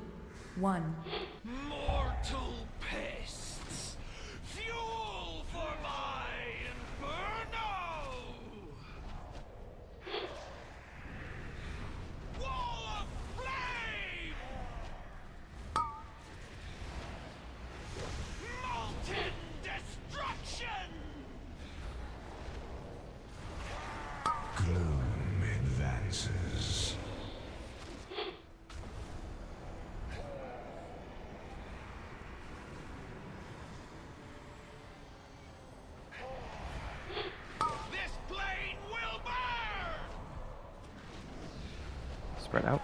1. Mortal pests. Fuel for my inferno. Wall of flame. Molten destruction. Gloom advances. This plane will burn. Spread out.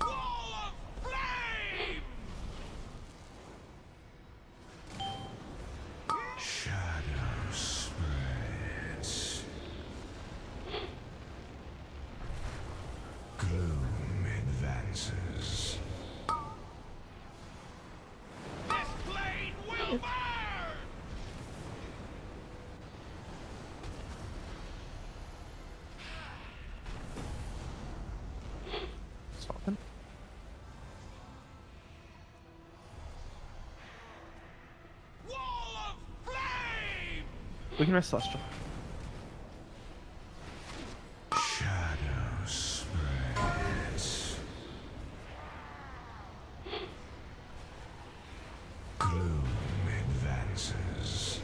Wall of flame. Shadow spreads. Gloom advances. This plane will burn. Something. Wall of flame. We can rest Celestial. Shadow spreads. Gloom advances.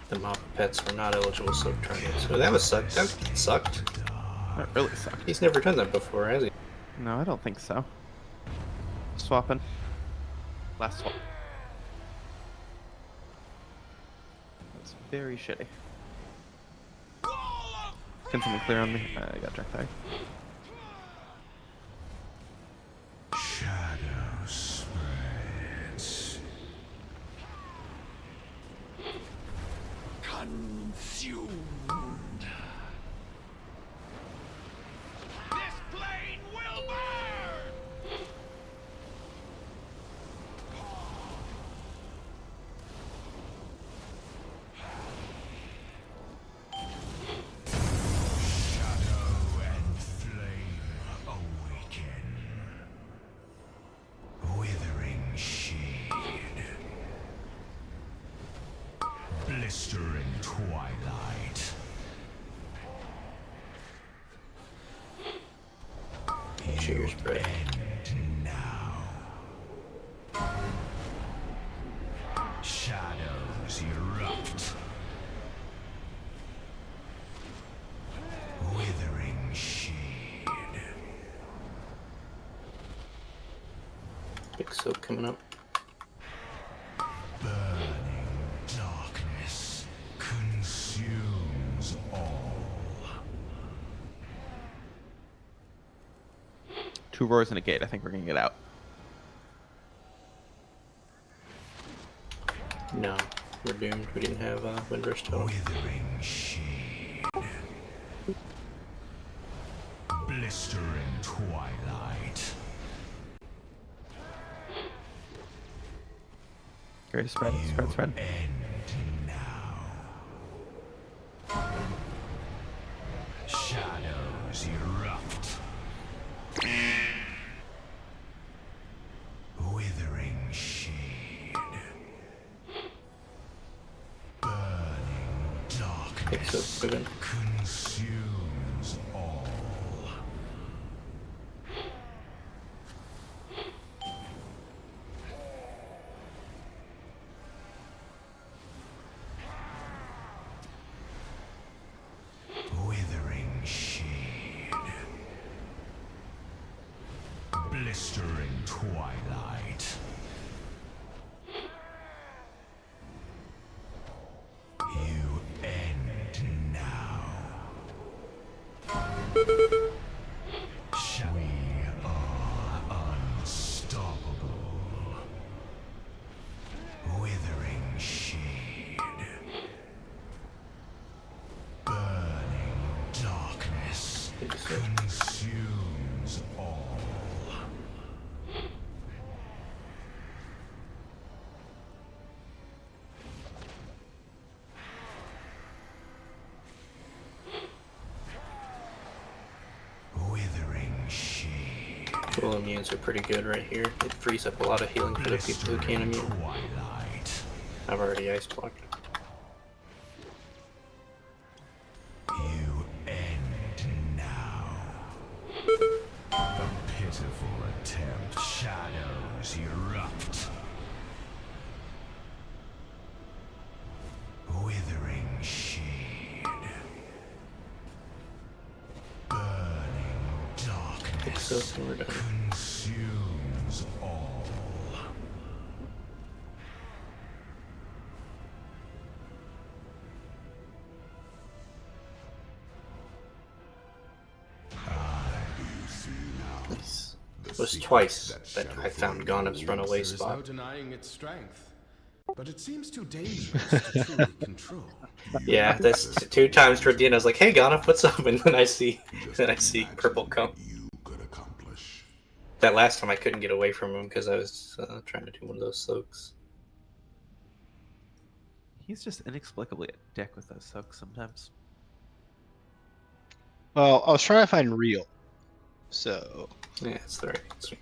The mob pets were not eligible soak targets. So that sucked. That sucked. That really sucked. He's never done that before, has he? No, I don't think so. swapping. Last swap. That's very shitty. Can someone clear on me? I got Jack there. Shadow spreads. Consumed. This plane will burn! Shadow and flame awaken. Withering shade. Blistering twilight. Cheers, bro. End now. Shadows erupt. Withering shade. Big soap coming up. Burning darkness consumes all. 2 roars and a gate. I think we're gonna get out. No, we're doomed. We didn't have Windrush totem. Withering shade. Blistering twilight. Great spread, spread. End now. Shadows erupt. Withering shade. Burning darkness consumes all. Withering shade. Blistering twilight. You end now. We are unstoppable. Withering shade. Burning darkness consumes all. Withering shade. Dual immunes are pretty good right here. It frees up a lot of healing for the people who can't immune. Twilight. I've already ice blocked. You end now. A pitiful attempt. Shadows erupt. Withering shade. Burning darkness consumes all. Nice. It was twice that I found Ghanem's runaway spot. There is no denying its strength, but it seems too dangerous to truly control. Yeah, that's 2 times toward the end. I was like, "Hey, Ghanem, what's up?" And then I see purple come. That last time I couldn't get away from him because I was trying to do one of those soaks. He's just inexplicably a dick with those soaks sometimes. Well, I was trying to find real, so yeah, it's the right answer.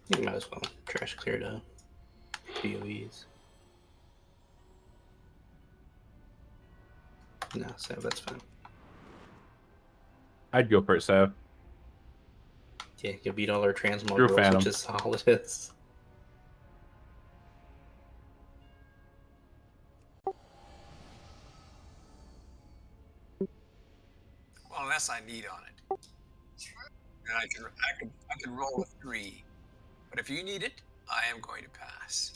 You might as well trash clear to PoEs. No, so that's fine. I'd go for it, so. Yeah, you'll beat all our transmog You're a rolls, Phantom. which is all it is. Well, unless I need on it. And I can roll a 3. But if you need it, I am going to pass.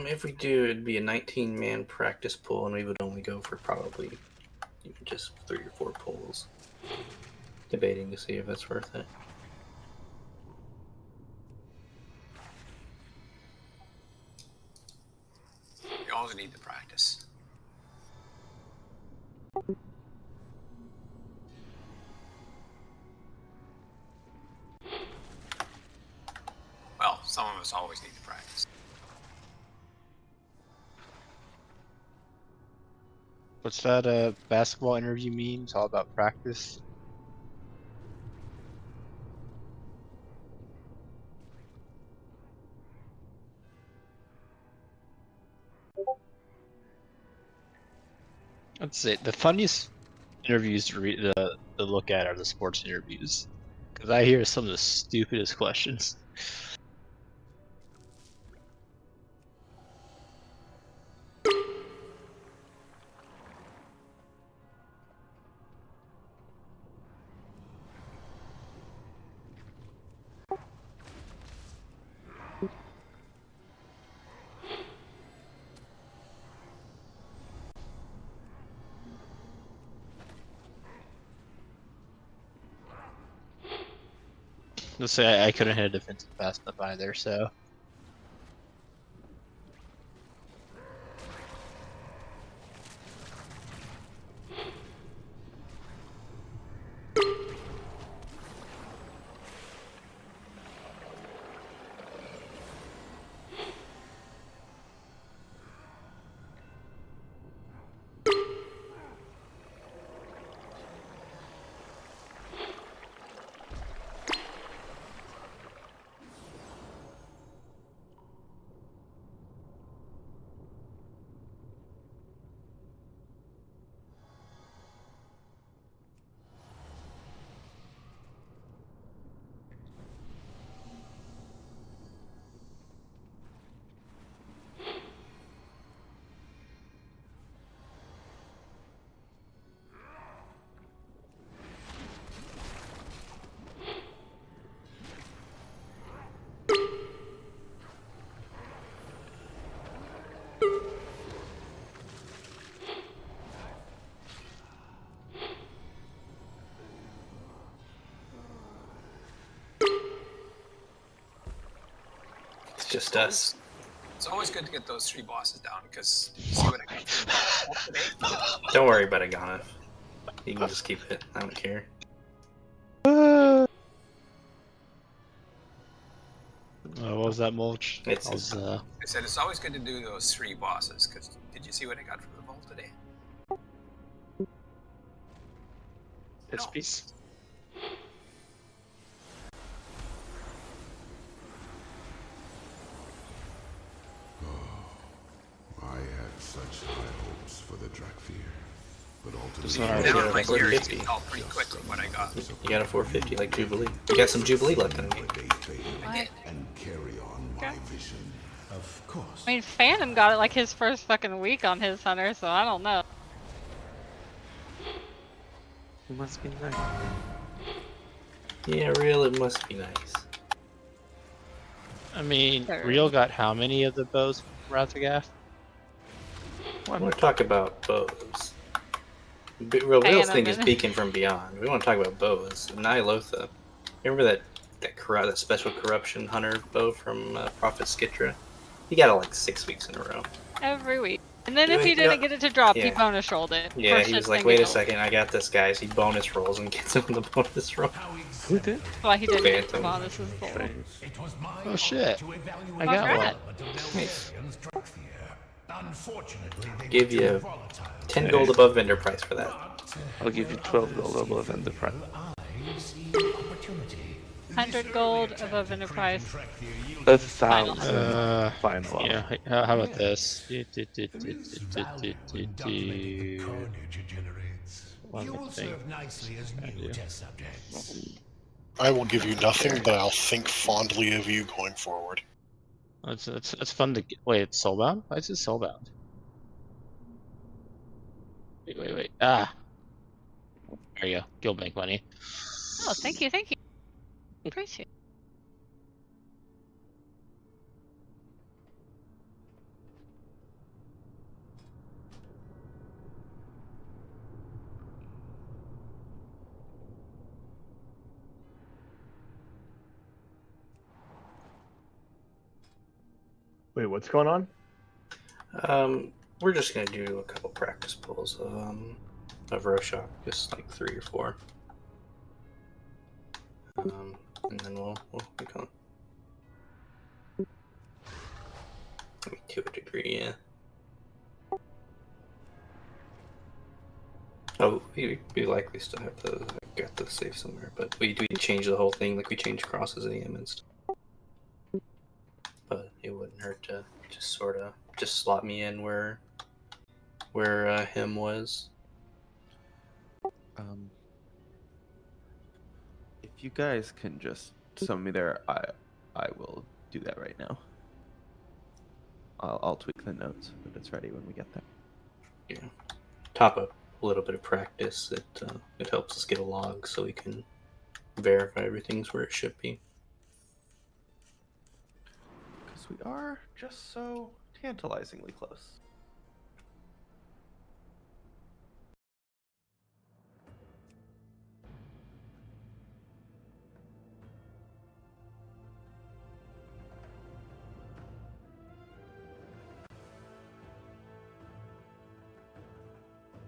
If we do, it'd be a 19-man practice pool, and we would only go for probably just 3 or 4 pulls. Debating to see if that's worth it. You always need to practice. Well, some of us always need to practice. What's that basketball interview meme? It's all about practice. I'd say the funniest interviews to look at are the sports interviews, because I hear some of the stupidest questions. Let's say I couldn't hit a defensive fast enough either, so. It's just us. It's always good to get those 3 bosses down, because you see what I got today? Don't worry about Agana. You can just keep it. I don't care. What was that, Mulch? I said it's always good to do those 3 bosses, because did you see what I got from the vault today? It's peace. I had such high hopes for the Drakthir, but There's ultimately not already 450. Pretty quickly what I got. You got a 450 like Jubilee. You got some Jubilee left in the game. and carry on my vision. Of course. I mean, Phantom got it like his first fucking week on his hunter, so I don't know. It must be nice. Yeah, real, it must be nice. I mean, Real got how many of the bows from Razagath? I want to talk about bows. Real's thing is Beacon from Beyond. We want to talk about bows. Nyalotha. Remember that special corruption hunter bow from Prophet Skitra? He got it like 6 weeks in a row. Every week. And then if he didn't get it to drop, he bonus rolled it. Yeah, he was like, wait a second, I got this, guys. He bonus rolls and gets him the bonus roll. Who did? Why he didn't get the Phantom. bonuses full. Oh shit. I got one. Nice. Give you 10 gold above vendor price for that. I'll give you 12 gold above vendor price. 100 gold above enterprise. 1,000 final. Yeah. How about this? You will serve nicely as new test subjects. I will give you nothing, but I'll think fondly of you going forward. That's fun to get. Wait, it's soulbound? Why is it soulbound? Wait. Ah. There you go. Guild bank money. Oh, thank you. Appreciate it. Wait, what's going on? We're just gonna do a couple practice pulls of Rorschach, just like 3 or 4. And then we'll be going. To a degree, yeah. Oh, we likely still have to get the save somewhere, but we change the whole thing, like we change crosses AM and stuff. But it wouldn't hurt to just sort of slot me in where him was. If you guys can just summon me there, I will do that right now. I'll tweak the notes so that it's ready when we get there. Yeah. Top up a little bit of practice. It helps us get a log so we can verify everything's where it should be. Because we are just so tantalizingly close.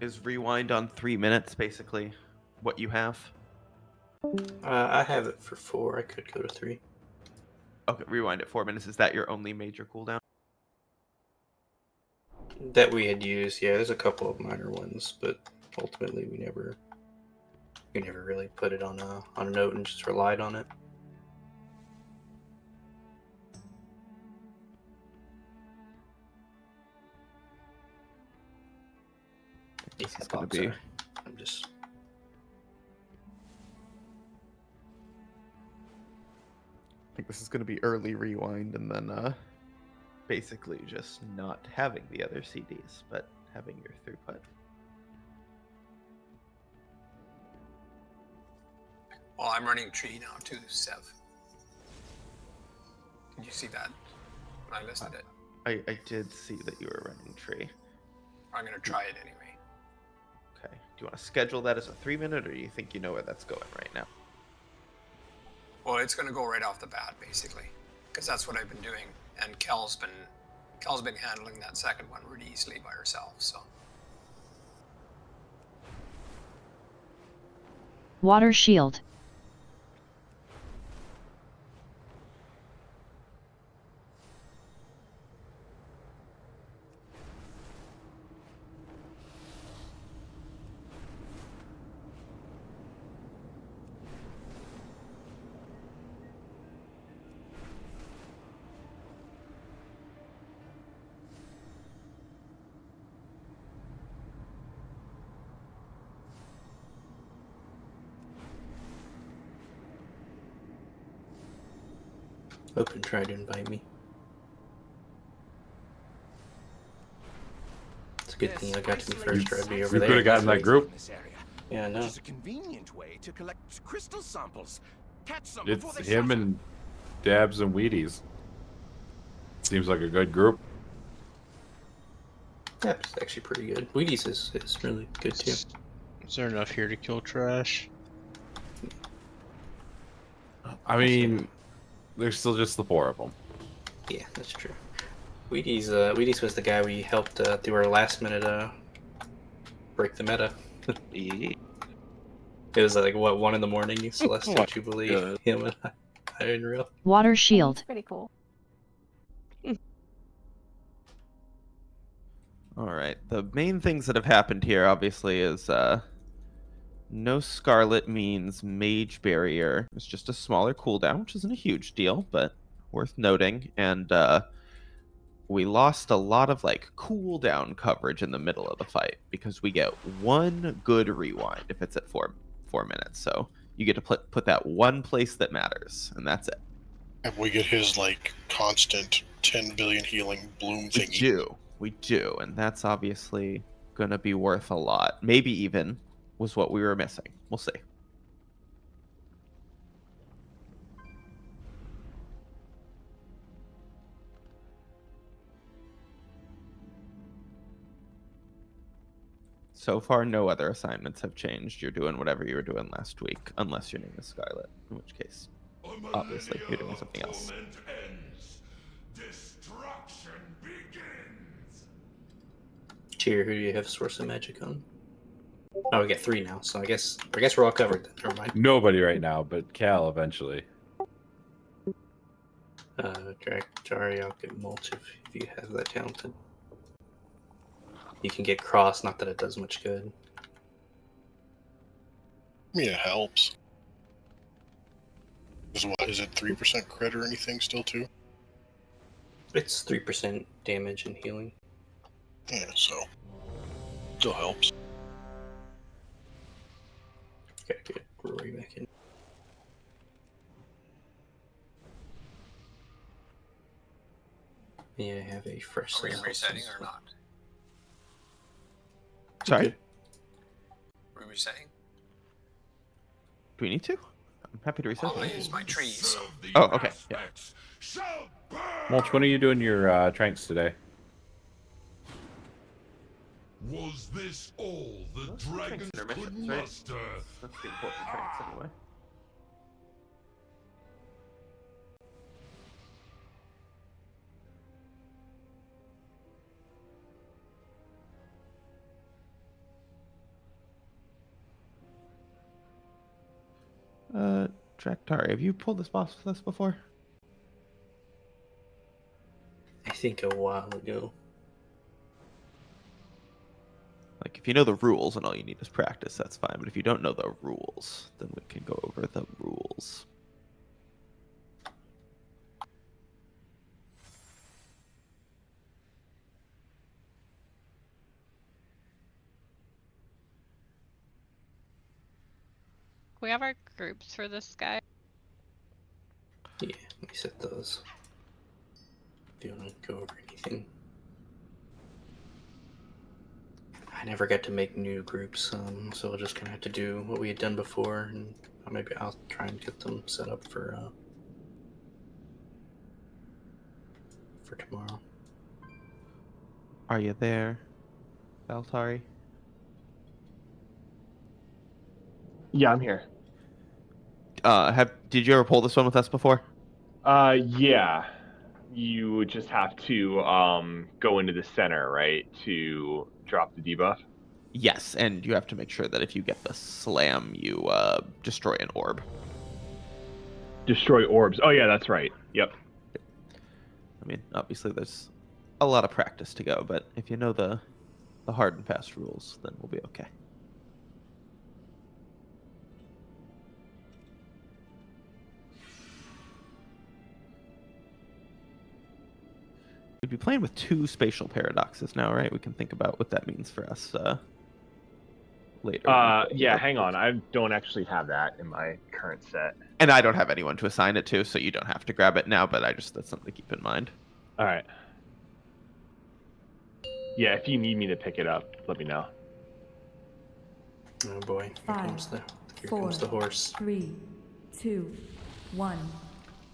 Is rewind on 3 minutes basically what you have? I have it for 4. I could go to 3. Okay, rewind at 4 minutes. Is that your only major cooldown? That we had used, yeah. There's a couple of minor ones, but ultimately we never really put it on a note and just relied on it. This is going to be. I'm just. I think this is going to be early rewind and then basically just not having the other CDs, but having your throughput. Well, I'm running tree now too, Sev. Did you see that when I listed it? I did see that you were running tree. I'm going to try it anyway. Okay. Do you want to schedule that as a 3 minute, or do you think you know where that's going right now? Well, it's going to go right off the bat, basically, because that's what I've been doing. And Kel's been handling that second one really easily by herself. So. Water shield. Open tried to invite me. It's a good thing I got to me first, or I'd be over You there. could have gotten that group. Yeah, I know. It's a convenient way to collect crystal samples. Catch some It's before they him shatter. and Dabs and Wheaties. Seems like a good group. That's actually pretty good. Wheaties is really good too. Is there enough here to kill trash? I mean, there's still just the 4 of them. Yeah, that's true. Wheaties was the guy we helped through our last minute break the meta. It was like what 1 in the morning. Celestial Jubilee. Him and I didn't real. Water shield. That's pretty cool. All right. The main things that have happened here, obviously, is No Scarlet means Mage Barrier. It's just a smaller cooldown, which isn't a huge deal, but worth noting. And we lost a lot of like cooldown coverage in the middle of the fight because we get one good rewind if it's at 4 minutes. So you get to put that one place that matters, and that's it. And we get his like constant 10 billion healing bloom thingy. We do, and that's obviously gonna be worth a lot. Maybe even was what we were missing. We'll see. So far, no other assignments have changed. You're doing whatever you were doing last week, unless your name is Scarlet, in which case, obviously, you're doing something else. Destruction begins. Cheer, who do you have Source of Magic on? Oh, we get 3 now, so I guess we're all covered then. Never mind. Nobody right now, but Cal eventually. Jari, I'll get Mulch if you have that talented. You can get Cross, not that it does much good. I mean, it helps. Is it 3% crit or anything still too? It's 3% damage and healing. Yeah, so still helps. Okay, good. Rory back in. Yeah, I have a fresh. Are we resetting or not? Sorry? What are we saying? Do we need to? I'm happy to reset. I'll use my trees. Oh, okay. Yeah. Mulch, when are you doing your tranks today? Was this all the dragons could muster? That's the important tranks anyway. Traktari, have you pulled this boss with us before? I think a while ago. Like, if you know the rules and all you need is practice, that's fine. But if you don't know the rules, then we can go over the rules. We have our groups for this guy. Yeah, let me set those. If you want to go over anything. I never got to make new groups, so we're just gonna have to do what we had done before, and maybe I'll try and get them set up for tomorrow. Are you there, Baltari? Yeah, I'm here. Did you ever pull this one with us before? Yeah. You would just have to go into the center, right, to drop the debuff? Yes, and you have to make sure that if you get the slam, you destroy an orb. Destroy orbs. Oh yeah, that's right. Yep. I mean, obviously there's a lot of practice to go, but if you know the hard and fast rules, then we'll be okay. We'd be playing with 2 spatial paradoxes now, right? We can think about what that means for us later. Yeah, hang on. I don't actually have that in my current set. And I don't have anyone to assign it to, so you don't have to grab it now, but that's something to keep in mind. All right. Yeah, if you need me to pick it up, let me know. Oh boy, here comes the horse. 3, 2, 1.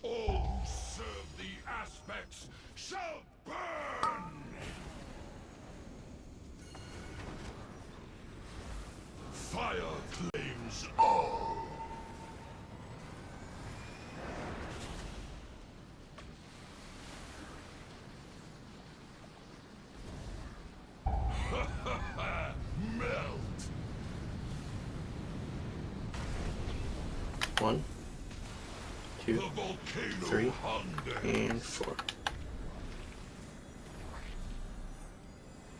All serve the aspects shall burn! Fire claims all. Melt. 1, 2, 3, and 4.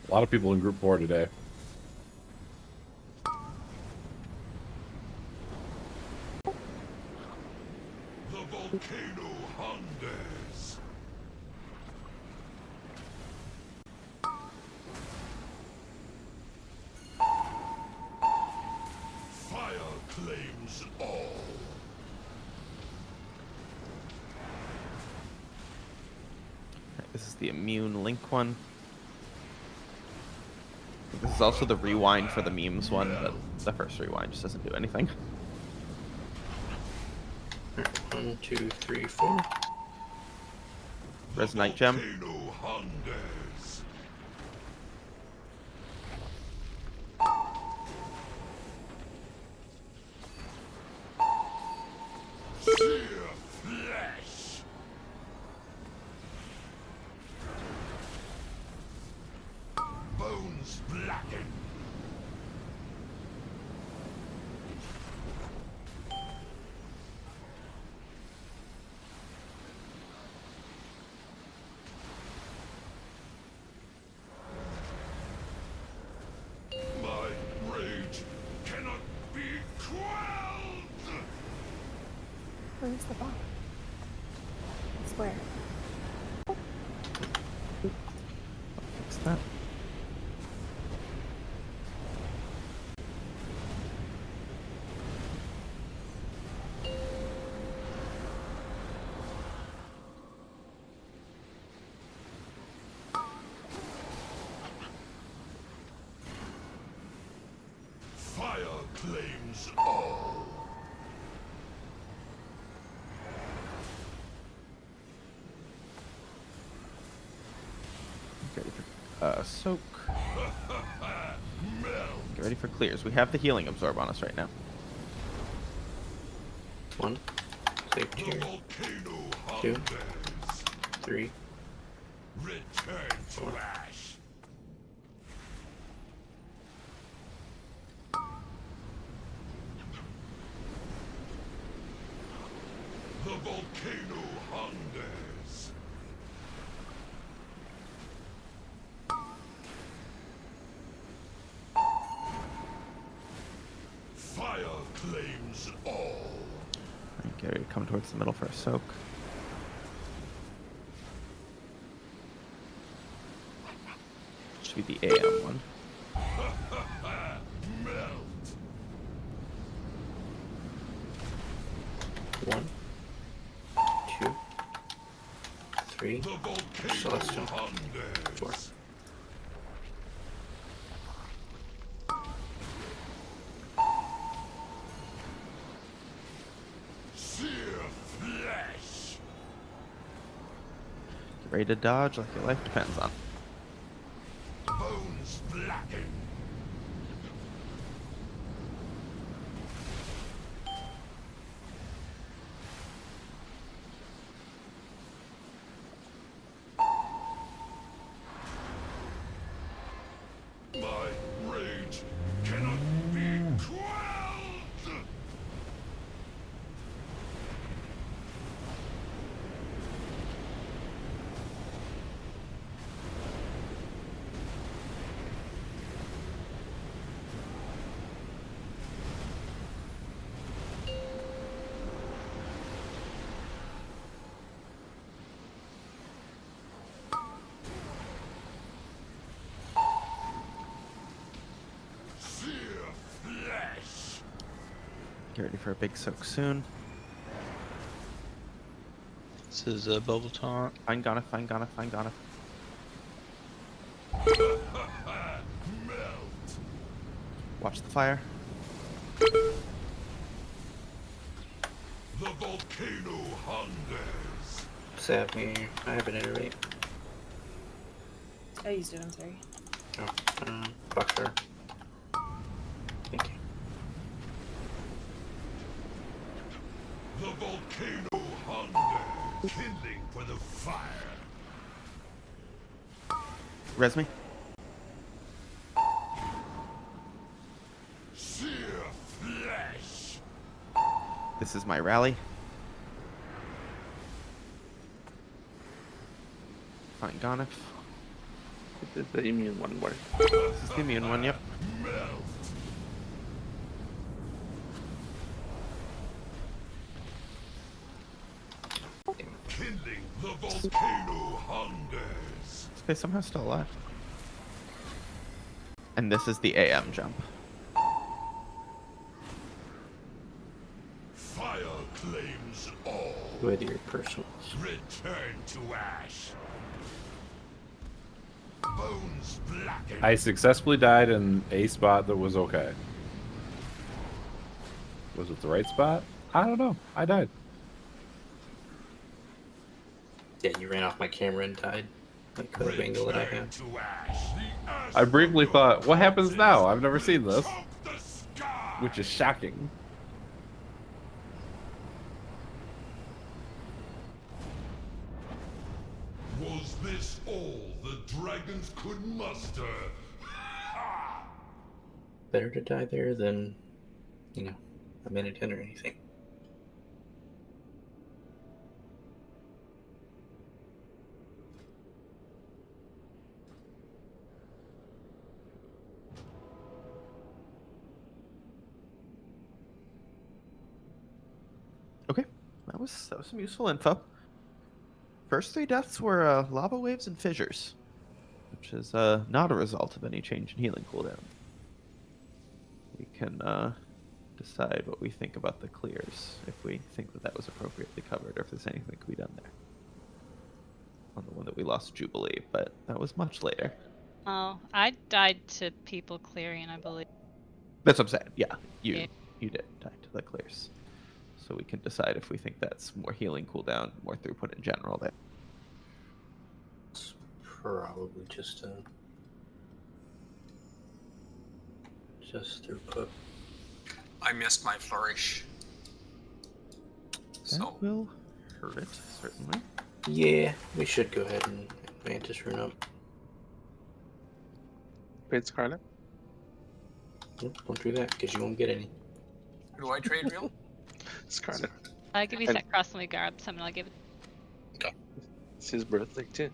A lot of people in group 4 today. volcano hungers. Fire claims all. This is the immune link one. This is also the rewind for the memes one, but the first rewind just doesn't do anything. 1, 2, 3, 4. Resonite gem. Hungers. Sear flesh. Bones blacken. My rage cannot be quelled. Where's the bomb? Square. Fix that. Fire claims all. Get ready for soak. Get ready for clears. We have the healing absorb on us right now. 1. Save tier. 2. 3. Return to ash. The volcano hungers. Fire claims all. Get ready to come towards the middle for a soak. Should be the AM one. Melt. 1, 2, 3. Celestial. 4. Sear flesh. Get ready to dodge like your life depends on. Bones blacken. My rage cannot be quelled. Sear flesh. Get ready for a big soak soon. This is a bubble taunt. Fine Gonif, fine Gonif, fine Gonif. Melt. Watch the fire. The volcano hungers. Save me. I have an iterate. I used it, I'm sorry. Oh, fuck her. Thank you. The volcano hungers. Kindling for the fire. Res me. Sear flesh. This is my rally. Fine Gonif. This is the immune one where. This is the immune one, yep. Melt. The volcano hungers. This guy's somehow still alive. And this is the AM jump. Fire claims all. With your personal. Return to ash. Bones blackened. I successfully died in a spot that was okay. Was it the right spot? I don't know. I died. Yeah, you ran off my camera and died. Like the angle that I had. I briefly thought, what happens now? I've never seen this. Which is shocking. Was this all the dragons could muster? Better to die there than, a minute in or anything. Okay, that was some useful info. First 3 deaths were lava waves and fissures, which is not a result of any change in healing cooldown. We can decide what we think about the clears, if we think that was appropriately covered, or if there's anything that could be done there. On the one that we lost Jubilee, but that was much later. Oh, I died to people clearing, I believe. That's what I'm saying. Yeah, you did die to the clears. So we can decide if we think that's more healing cooldown, more throughput in general there. It's probably just throughput. I missed my flourish. That will hurt it, certainly. Yeah, we should go ahead and Mantis rune up. Wait, Scarlet? Nope, don't do that, because you won't get any. Do I trade real? Scarlet. I'll give you that cross and we grab some and I'll give it. Okay. It's his birthday too.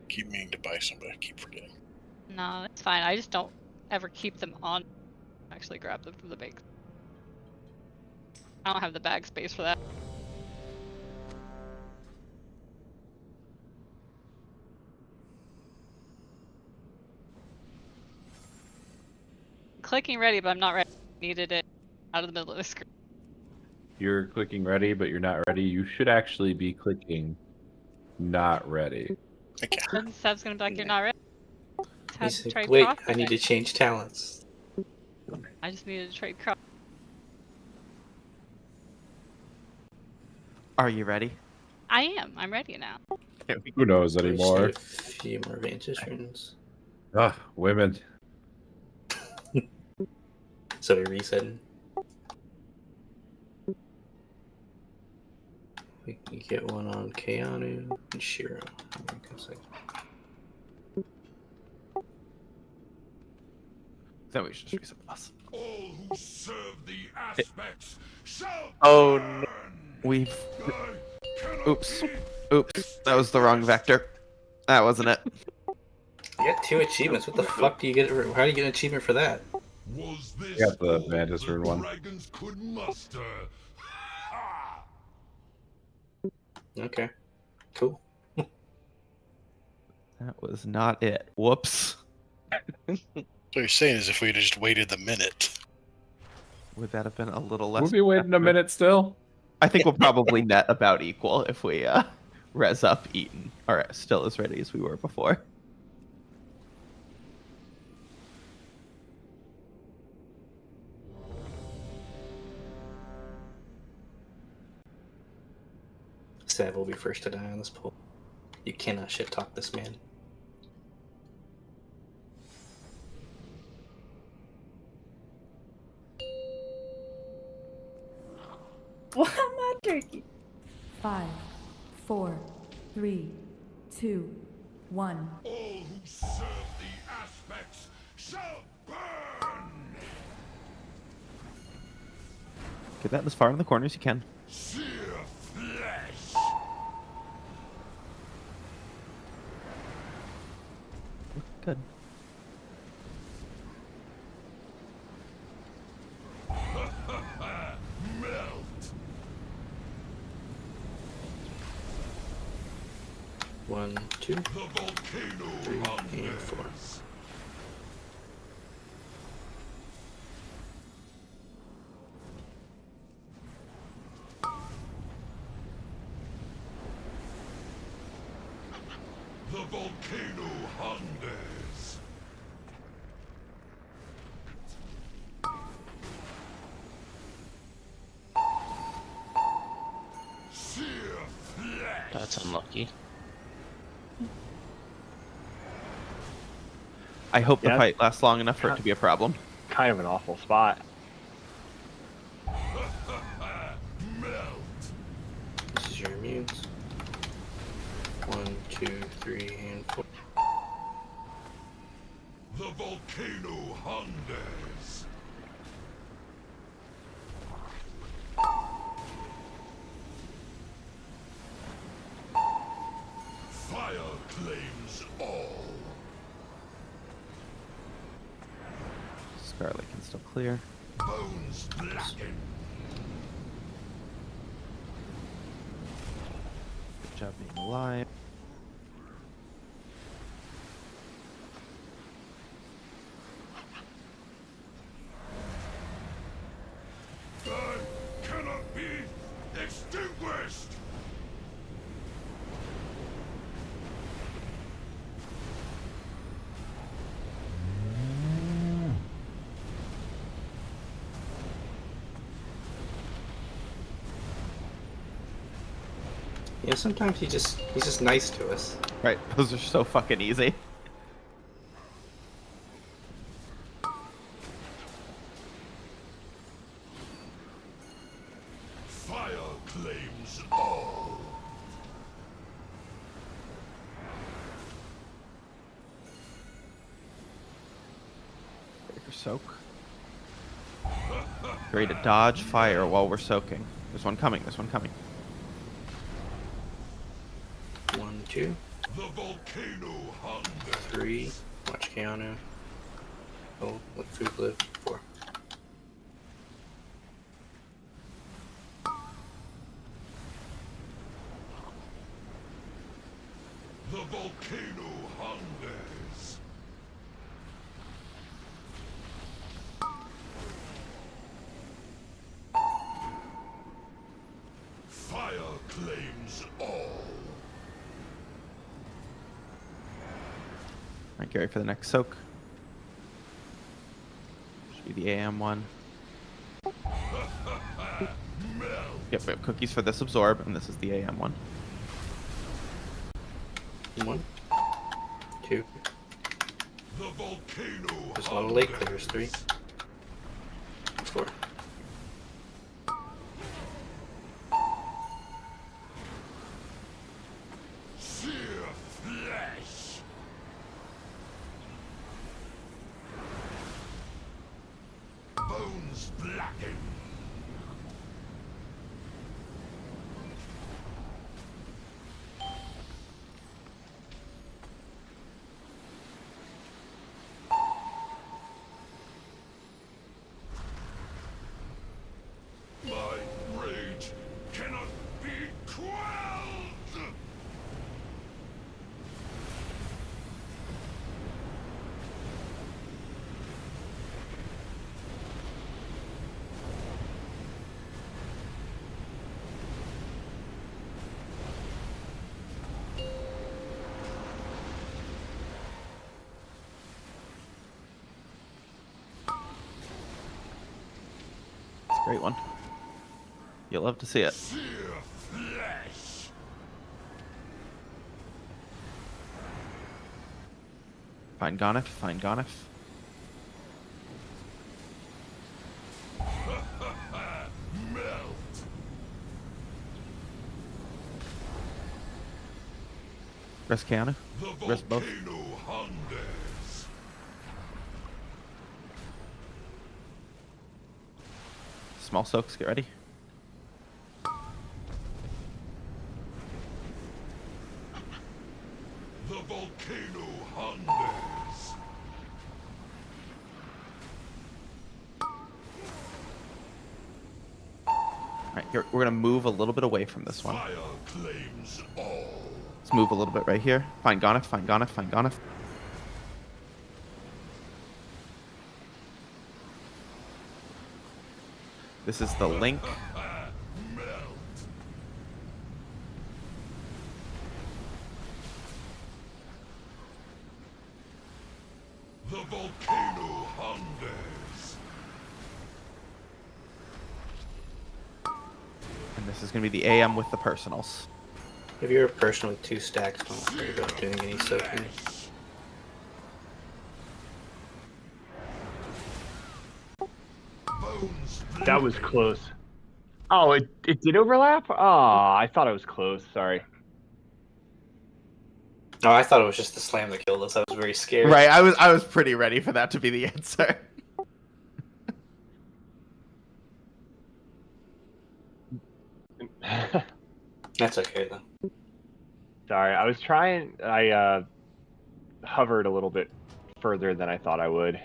Keep meaning to buy some, but I keep forgetting. No, it's fine. I just don't ever keep them on. Actually grab them from the bag. I don't have the bag space for that. Clicking ready, but I'm not ready. Needed it out of the middle of the screen. You're clicking ready, but you're not ready. You should actually be clicking not ready. Then Seb's gonna be like, you're not ready. Wait, I need to change talents. I just needed to trade cross. Are you ready? I am. I'm ready now. Who knows anymore? A few more Mantis runes. Ah, women. So we're resetting. We can get one on Keanu and Shiro. Then we should just reset the boss. All who serve the aspects shall Oh no. We've... Oops. Oops. That was the wrong vector. That wasn't it. You got 2 achievements. What the fuck do you get? How do you get an achievement for that? I got the Mantis rune one. could muster. Okay. Cool. That was not it. Whoops. What you're saying is if we had just waited the minute. Would that have been a little less... We'll be waiting a minute still. I think we'll probably net about equal if we res up Eaton. Or still as ready as we were before. Sav will be first to die on this poll. You cannot shit talk this man. What am I drinking? 5, 4, 3, 2, 1. All who serve the aspects shall burn. Get that as far in the corner as you can. Sear flesh. Good. Melt. 1, 2, 3, and 4. The volcano hungers. That's unlucky. I hope the fight lasts long enough for it to be a problem. Kind of an awful spot. This is your immunes. 1, 2, 3, and 4. The volcano hungers. Fire claims all. Scarlet can still clear. Bones blacken. Good job being alive. I cannot be extinguished. Yeah, sometimes he's just nice to us. Right, those are so fucking easy. Fire claims all. Ready for soak. Ready to dodge fire while we're soaking. There's one coming, there's one coming. 1, 2. The volcano hungers. 3. Watch Keanu. Oh, let food live. 4. The volcano hungers. Fire claims all. Alright, get ready for the next soak. Should be the AM one. Yep, we have cookies for this absorb, and this is the AM one. 1, 2. The volcano. There's one lake clears. 3, 4. Sear flesh. Bones blacken. My rage cannot be quelled. It's a great one. You'll love to see it. Sear flesh. Find Gonif, find Gonif. Melt. Rest Keanu. The Rest both. volcano hungers. Small soaks, get ready. The volcano hungers. Alright, we're gonna move a little bit away from this one. Fire claims all. Let's move a little bit right here. Find Gonif, find Gonif, find Gonif. This is the link. The volcano hungers. And this is going to be the AM with the personals. If you're a person with 2 stacks, don't worry about doing any soaking. That was close. Oh, it did overlap? Oh, I thought it was close. Sorry. No, I thought it was just the slam that killed us. I was very scared. Right, I was pretty ready for that to be the answer. That's okay though. Sorry, I was trying. I hovered a little bit further than I thought I would.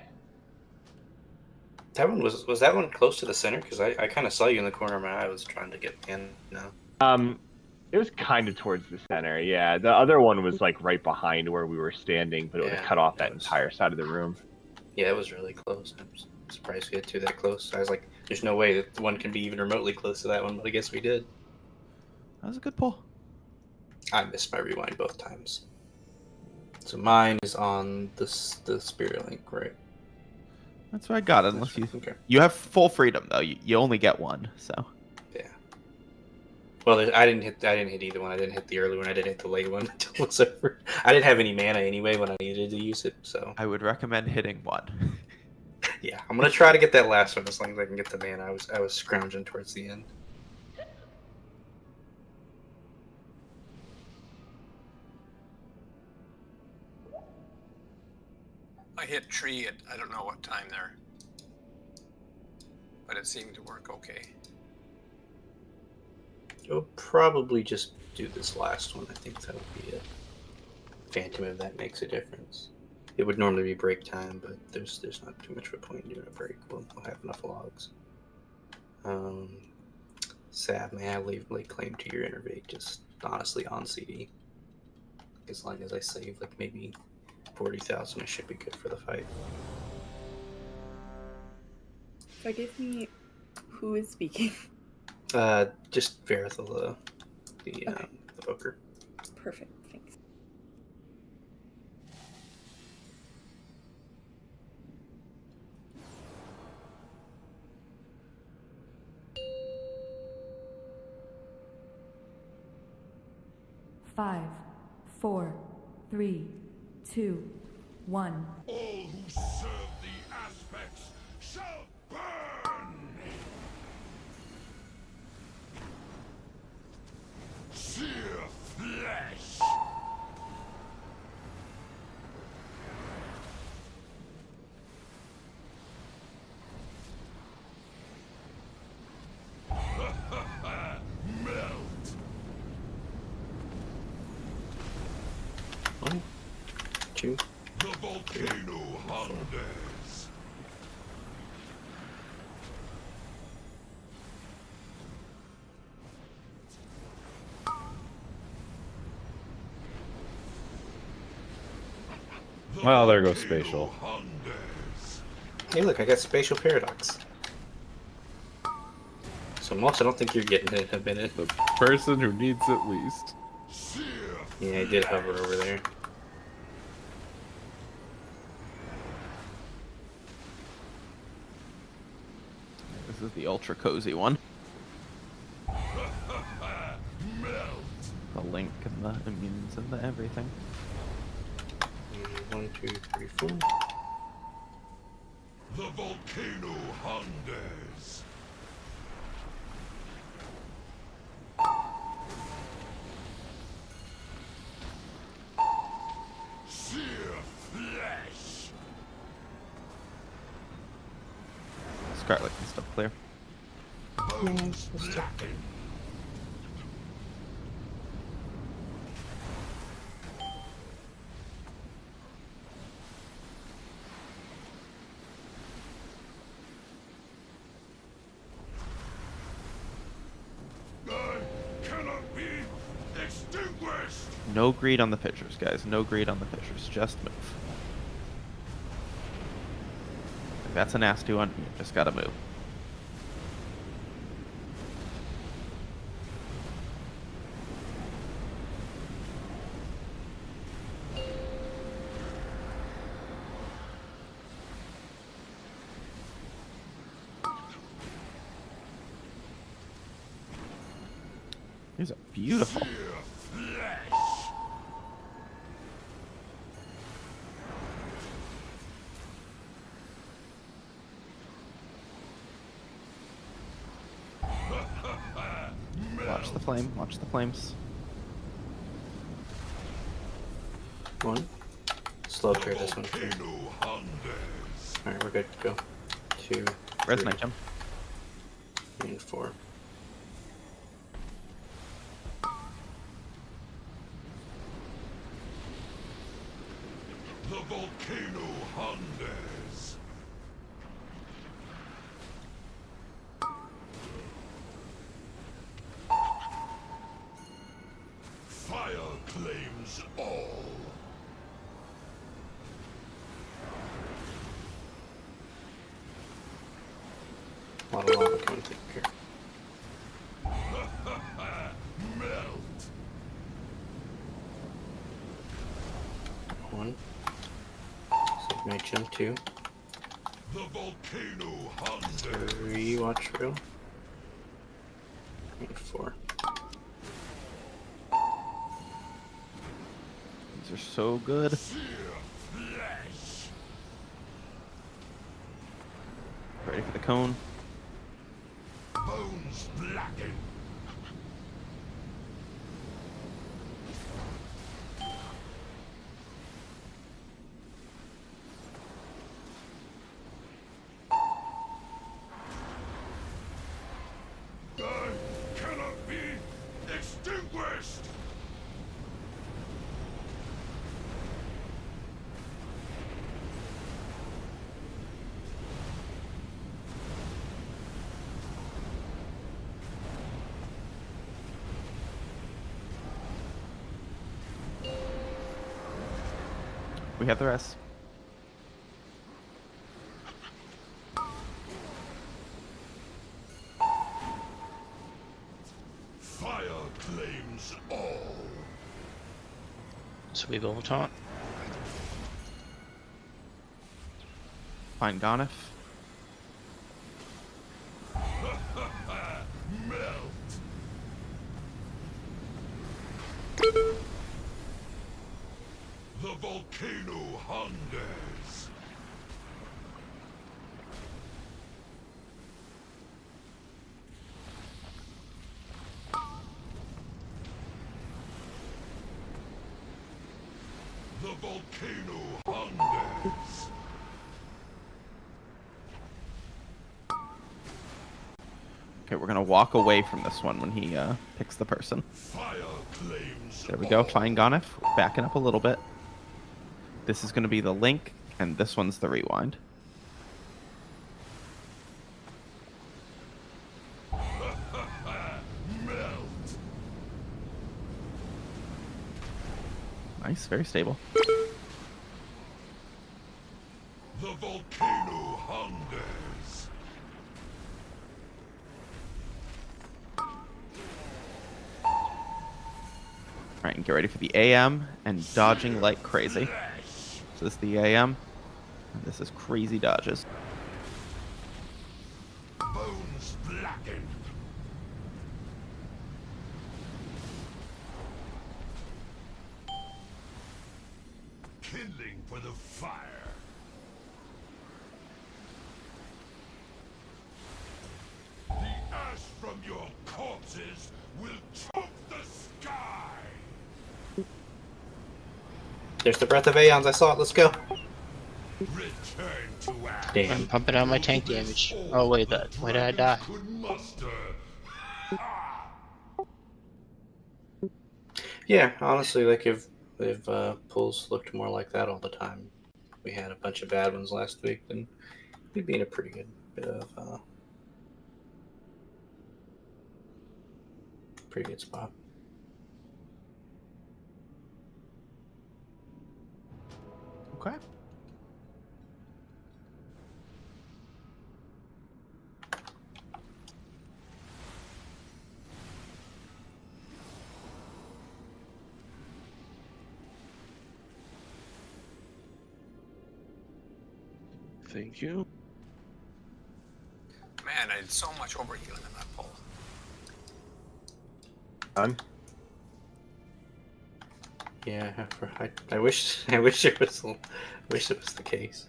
That one was that one close to the center? Because I kind of saw you in the corner of my eye. I was trying to get in now. It was kind of towards the center. Yeah, the other one was like right behind where we were standing, but it would have cut off that entire side of the room. Yeah, it was really close. I'm surprised we had 2 that close. I was like, there's no way that one can be even remotely close to that one, but I guess we did. That was a good pull. I missed my rewind both times. So mine is on the spirit link, right? That's what I got. Unless you have full freedom though. You only get 1, so. Yeah. Well, I didn't hit either one. I didn't hit the early one. I didn't hit the late one until it was over. I didn't have any mana anyway when I needed to use it, so. I would recommend hitting 1. Yeah, I'm gonna try to get that last one as long as I can get the mana. I was scrounging towards the end. I hit tree at I don't know what time there, but it seemed to work okay. I'll probably just do this last one. I think that'll be it. Phantom, if that makes a difference. It would normally be break time, but there's not too much of a point in doing a break. We'll have enough logs. Sad, may I lay claim to your innervate just honestly on CD. As long as I save like maybe 40,000, it should be good for the fight. Forgive me, who is speaking? Just Verithal, the Booker. Perfect, thanks. Five, 4, 3, 2, 1. All who serve the aspects shall burn! Sear flesh! Melt! 1, 2, The volcano hungers. Well, there goes spatial. Hey, look, I got spatial paradox. So, Moss, I don't think you're getting it a minute. The person who needs it least. Yeah, I did hover over there. This is the ultra cozy one. The link and the immunes and the everything. 1, 2, 3, 4. The volcano hungers. Sear flesh. Scarlet can still clear. Bones blacken. I cannot be extinguished. No greed on the pictures, guys. No greed on the pictures. Just move. If that's a nasty one. You just gotta move. These are beautiful. Watch the flame. Watch the flames. One. Slow clear this one. Alright, we're good. Go. 2. Res 3, Night Gem. and 4. The volcano hungers. Fire claims all. A lot of lava coming through here. Melt. 1. Night Gem 2. The volcano hungers. 3. Watch real. And 4. These are so good. Ready for the cone. Bones blackened. I cannot be extinguished. We have the rest. Fire claims all. So we go taunt. Find Ganef. Melt. The volcano hungers. The volcano hungers. Okay, we're gonna walk away from this one when he picks the person. Fire claims There we go. Find Ganef. Backing up a little bit. This is gonna be the link, and this one's the rewind. Melt. Nice, very stable. The volcano hungers. Alright, and get ready for the AM and dodging like crazy. So this is the AM, and this is crazy dodges. Bones blackened. Kindling for the fire. The ash from your corpses will choke the sky. There's the Breath of Aeons. I saw it. Let's go. Return to ash. Damn. I'm pumping out my tank damage. Oh wait, why did I die? Could muster. Yeah, honestly, like if pulls looked more like that all the time, we had a bunch of bad ones last week, then we'd be in a pretty good bit of pretty good spot. Okay. Thank you. Man, I did so much overhealing on that pull. Done. Yeah, I wish it was the case.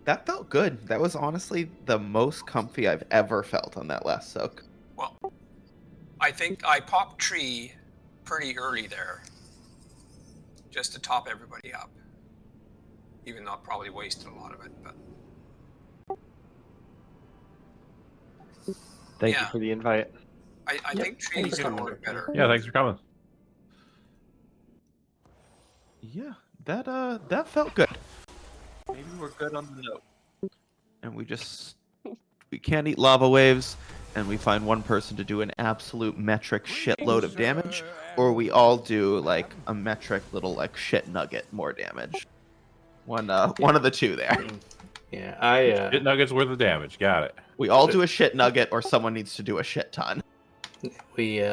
That felt good. That was honestly the most comfy I've ever felt on that last soak. Well, I think I popped tree pretty early there, just to top everybody up. Even though I probably wasted a lot of it, but Thank you for the invite. I think tree's gonna work better. Yeah, thanks for coming. Yeah, that felt good. Maybe we're good on the note. And we can't eat lava waves, and we find one person to do an absolute metric shitload of damage, or we all do like a metric little like shit nugget more damage. One of the two there. Yeah, Shit nuggets worth of damage. Got it. We all do a shit nugget, or someone needs to do a shit ton. we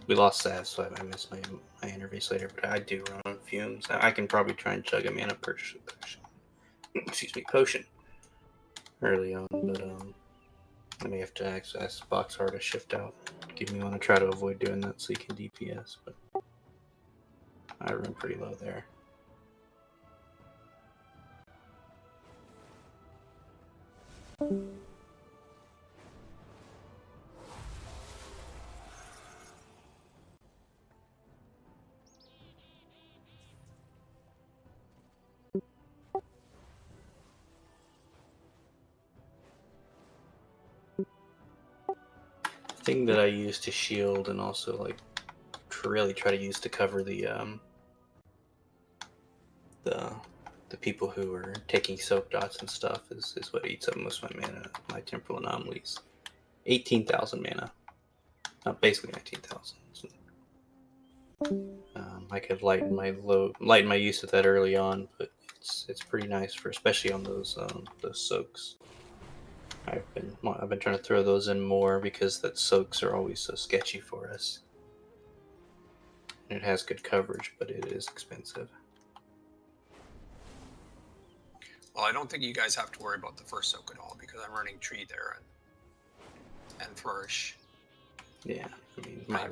lost Sav, so I missed my interface later. But I do run on fumes. I can probably try and chug a mana potion early on, but I may have to ask Boxhar to shift out. Do you want to try to avoid doing that so you can DPS? But I run pretty low there. Thing that I use to shield and also like really try to use to cover the people who are taking soak dots and stuff is what eats up most of my mana, my temporal anomalies. 18,000 mana. Basically 19,000. So, I could lighten my use of that early on, but it's pretty nice for especially on those soaks. I've been trying to throw those in more because that soaks are always so sketchy for us. And it has good coverage, but it is expensive. Well, I don't think you guys have to worry about the first soak at all because I'm running tree there and flourish. Yeah, I mean my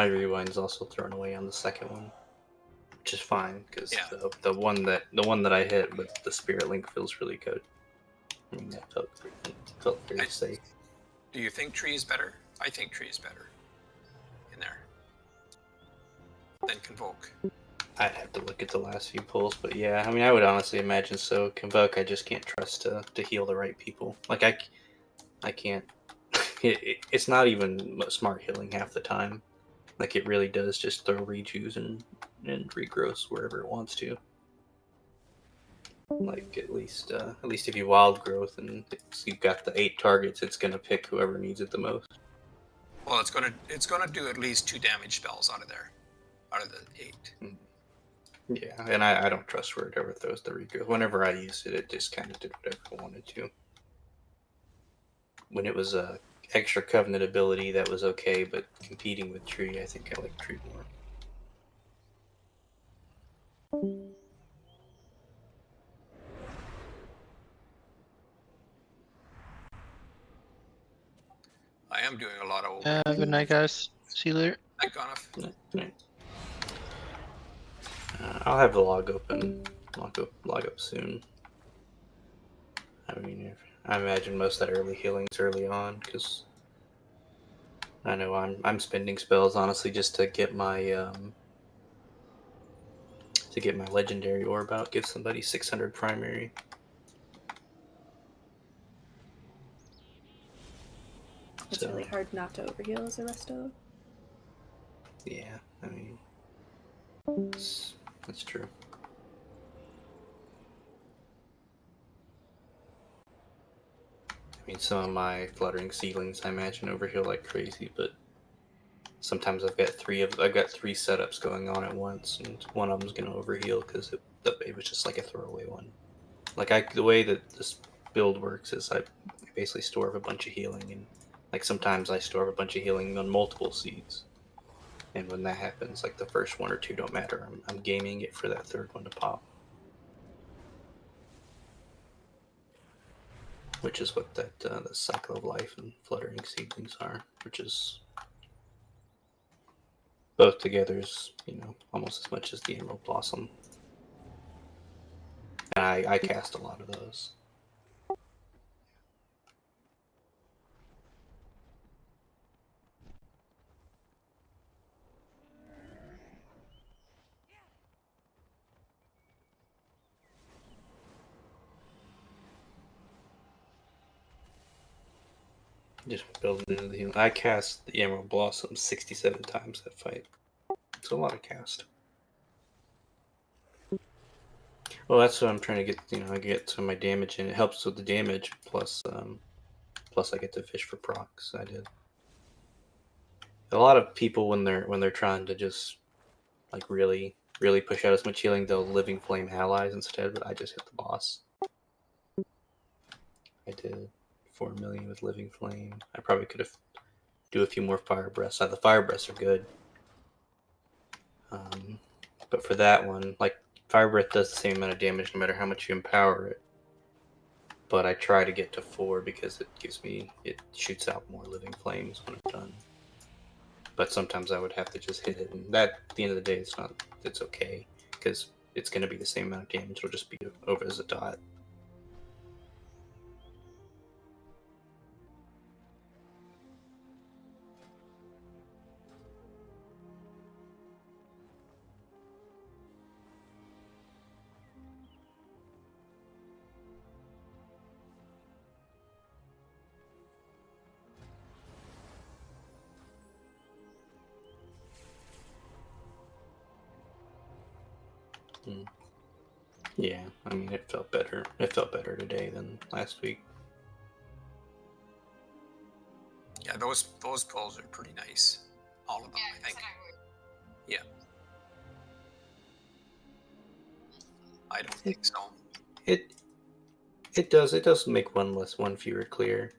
rewind is also thrown away on the second one, which is fine because the one that I hit with the Spirit Link feels really good. I mean that felt very safe. Do you think tree is better? I think tree is better in there than Convoke. I'd have to look at the last few pulls, but yeah, I mean I would honestly imagine so. Convoke I just can't trust to heal the right people. Like I can't. It's not even smart healing half the time. Like it really does just throw rejuves and regrowths wherever it wants to. Like at least if you wild growth and you've got the 8 targets, it's gonna pick whoever needs it the most. Well, it's gonna do at least 2 damage spells out of the 8. Yeah, and I don't trust where it ever throws the regrowth. Whenever I used it, it just kind of did whatever it wanted to. When it was a extra covenant ability, that was okay, but competing with tree, I think I like tree more. I am doing a lot of good night, guys. See you later. Night, Gonif. I'll have the log up soon. I mean, I imagine most of that early healing's early on, because I know I'm spending spells honestly just to get my legendary orb out, give somebody 600 primary. It's really hard not to overheal as a resto. Yeah, I mean, that's true. I mean, some of my fluttering ceilings I imagine overheal like crazy, but sometimes I've got three setups going on at once, and one of them's going to overheal because it was just like a throwaway one. Like the way that this build works is I basically store up a bunch of healing, and like sometimes I store up a bunch of healing on multiple seeds. And when that happens, like the first one or two don't matter. I'm gaming it for that third one to pop. Which is what that the cycle of life and fluttering seedlings are, which is both together is, almost as much as the Emerald Blossom. And I cast a lot of those. Just building into the healing. I cast the Emerald Blossom 67 times that fight. It's a lot of cast. Well, that's what I'm trying to get. I get some of my damage in. It helps with the damage. Plus I get to fish for procs. I did. A lot of people when they're trying to just like really push out as much healing, they'll Living Flame allies instead. But I just hit the boss. I did 4 million with Living Flame. I probably could have do a few more Fire Breaths. The Fire Breaths are good. But for that one, like Fire Breath does the same amount of damage no matter how much you empower it. But I try to get to 4 because it shoots out more Living Flames when it's done. But sometimes I would have to just hit it, and that at the end of the day, it's okay because it's going to be the same amount of damage. It'll just be over as a dot. Yeah, I mean, it felt better. It felt better today than last week. Yeah, those pulls are pretty nice. All of them, I think. Yeah. I don't think so. It does make one fewer clear.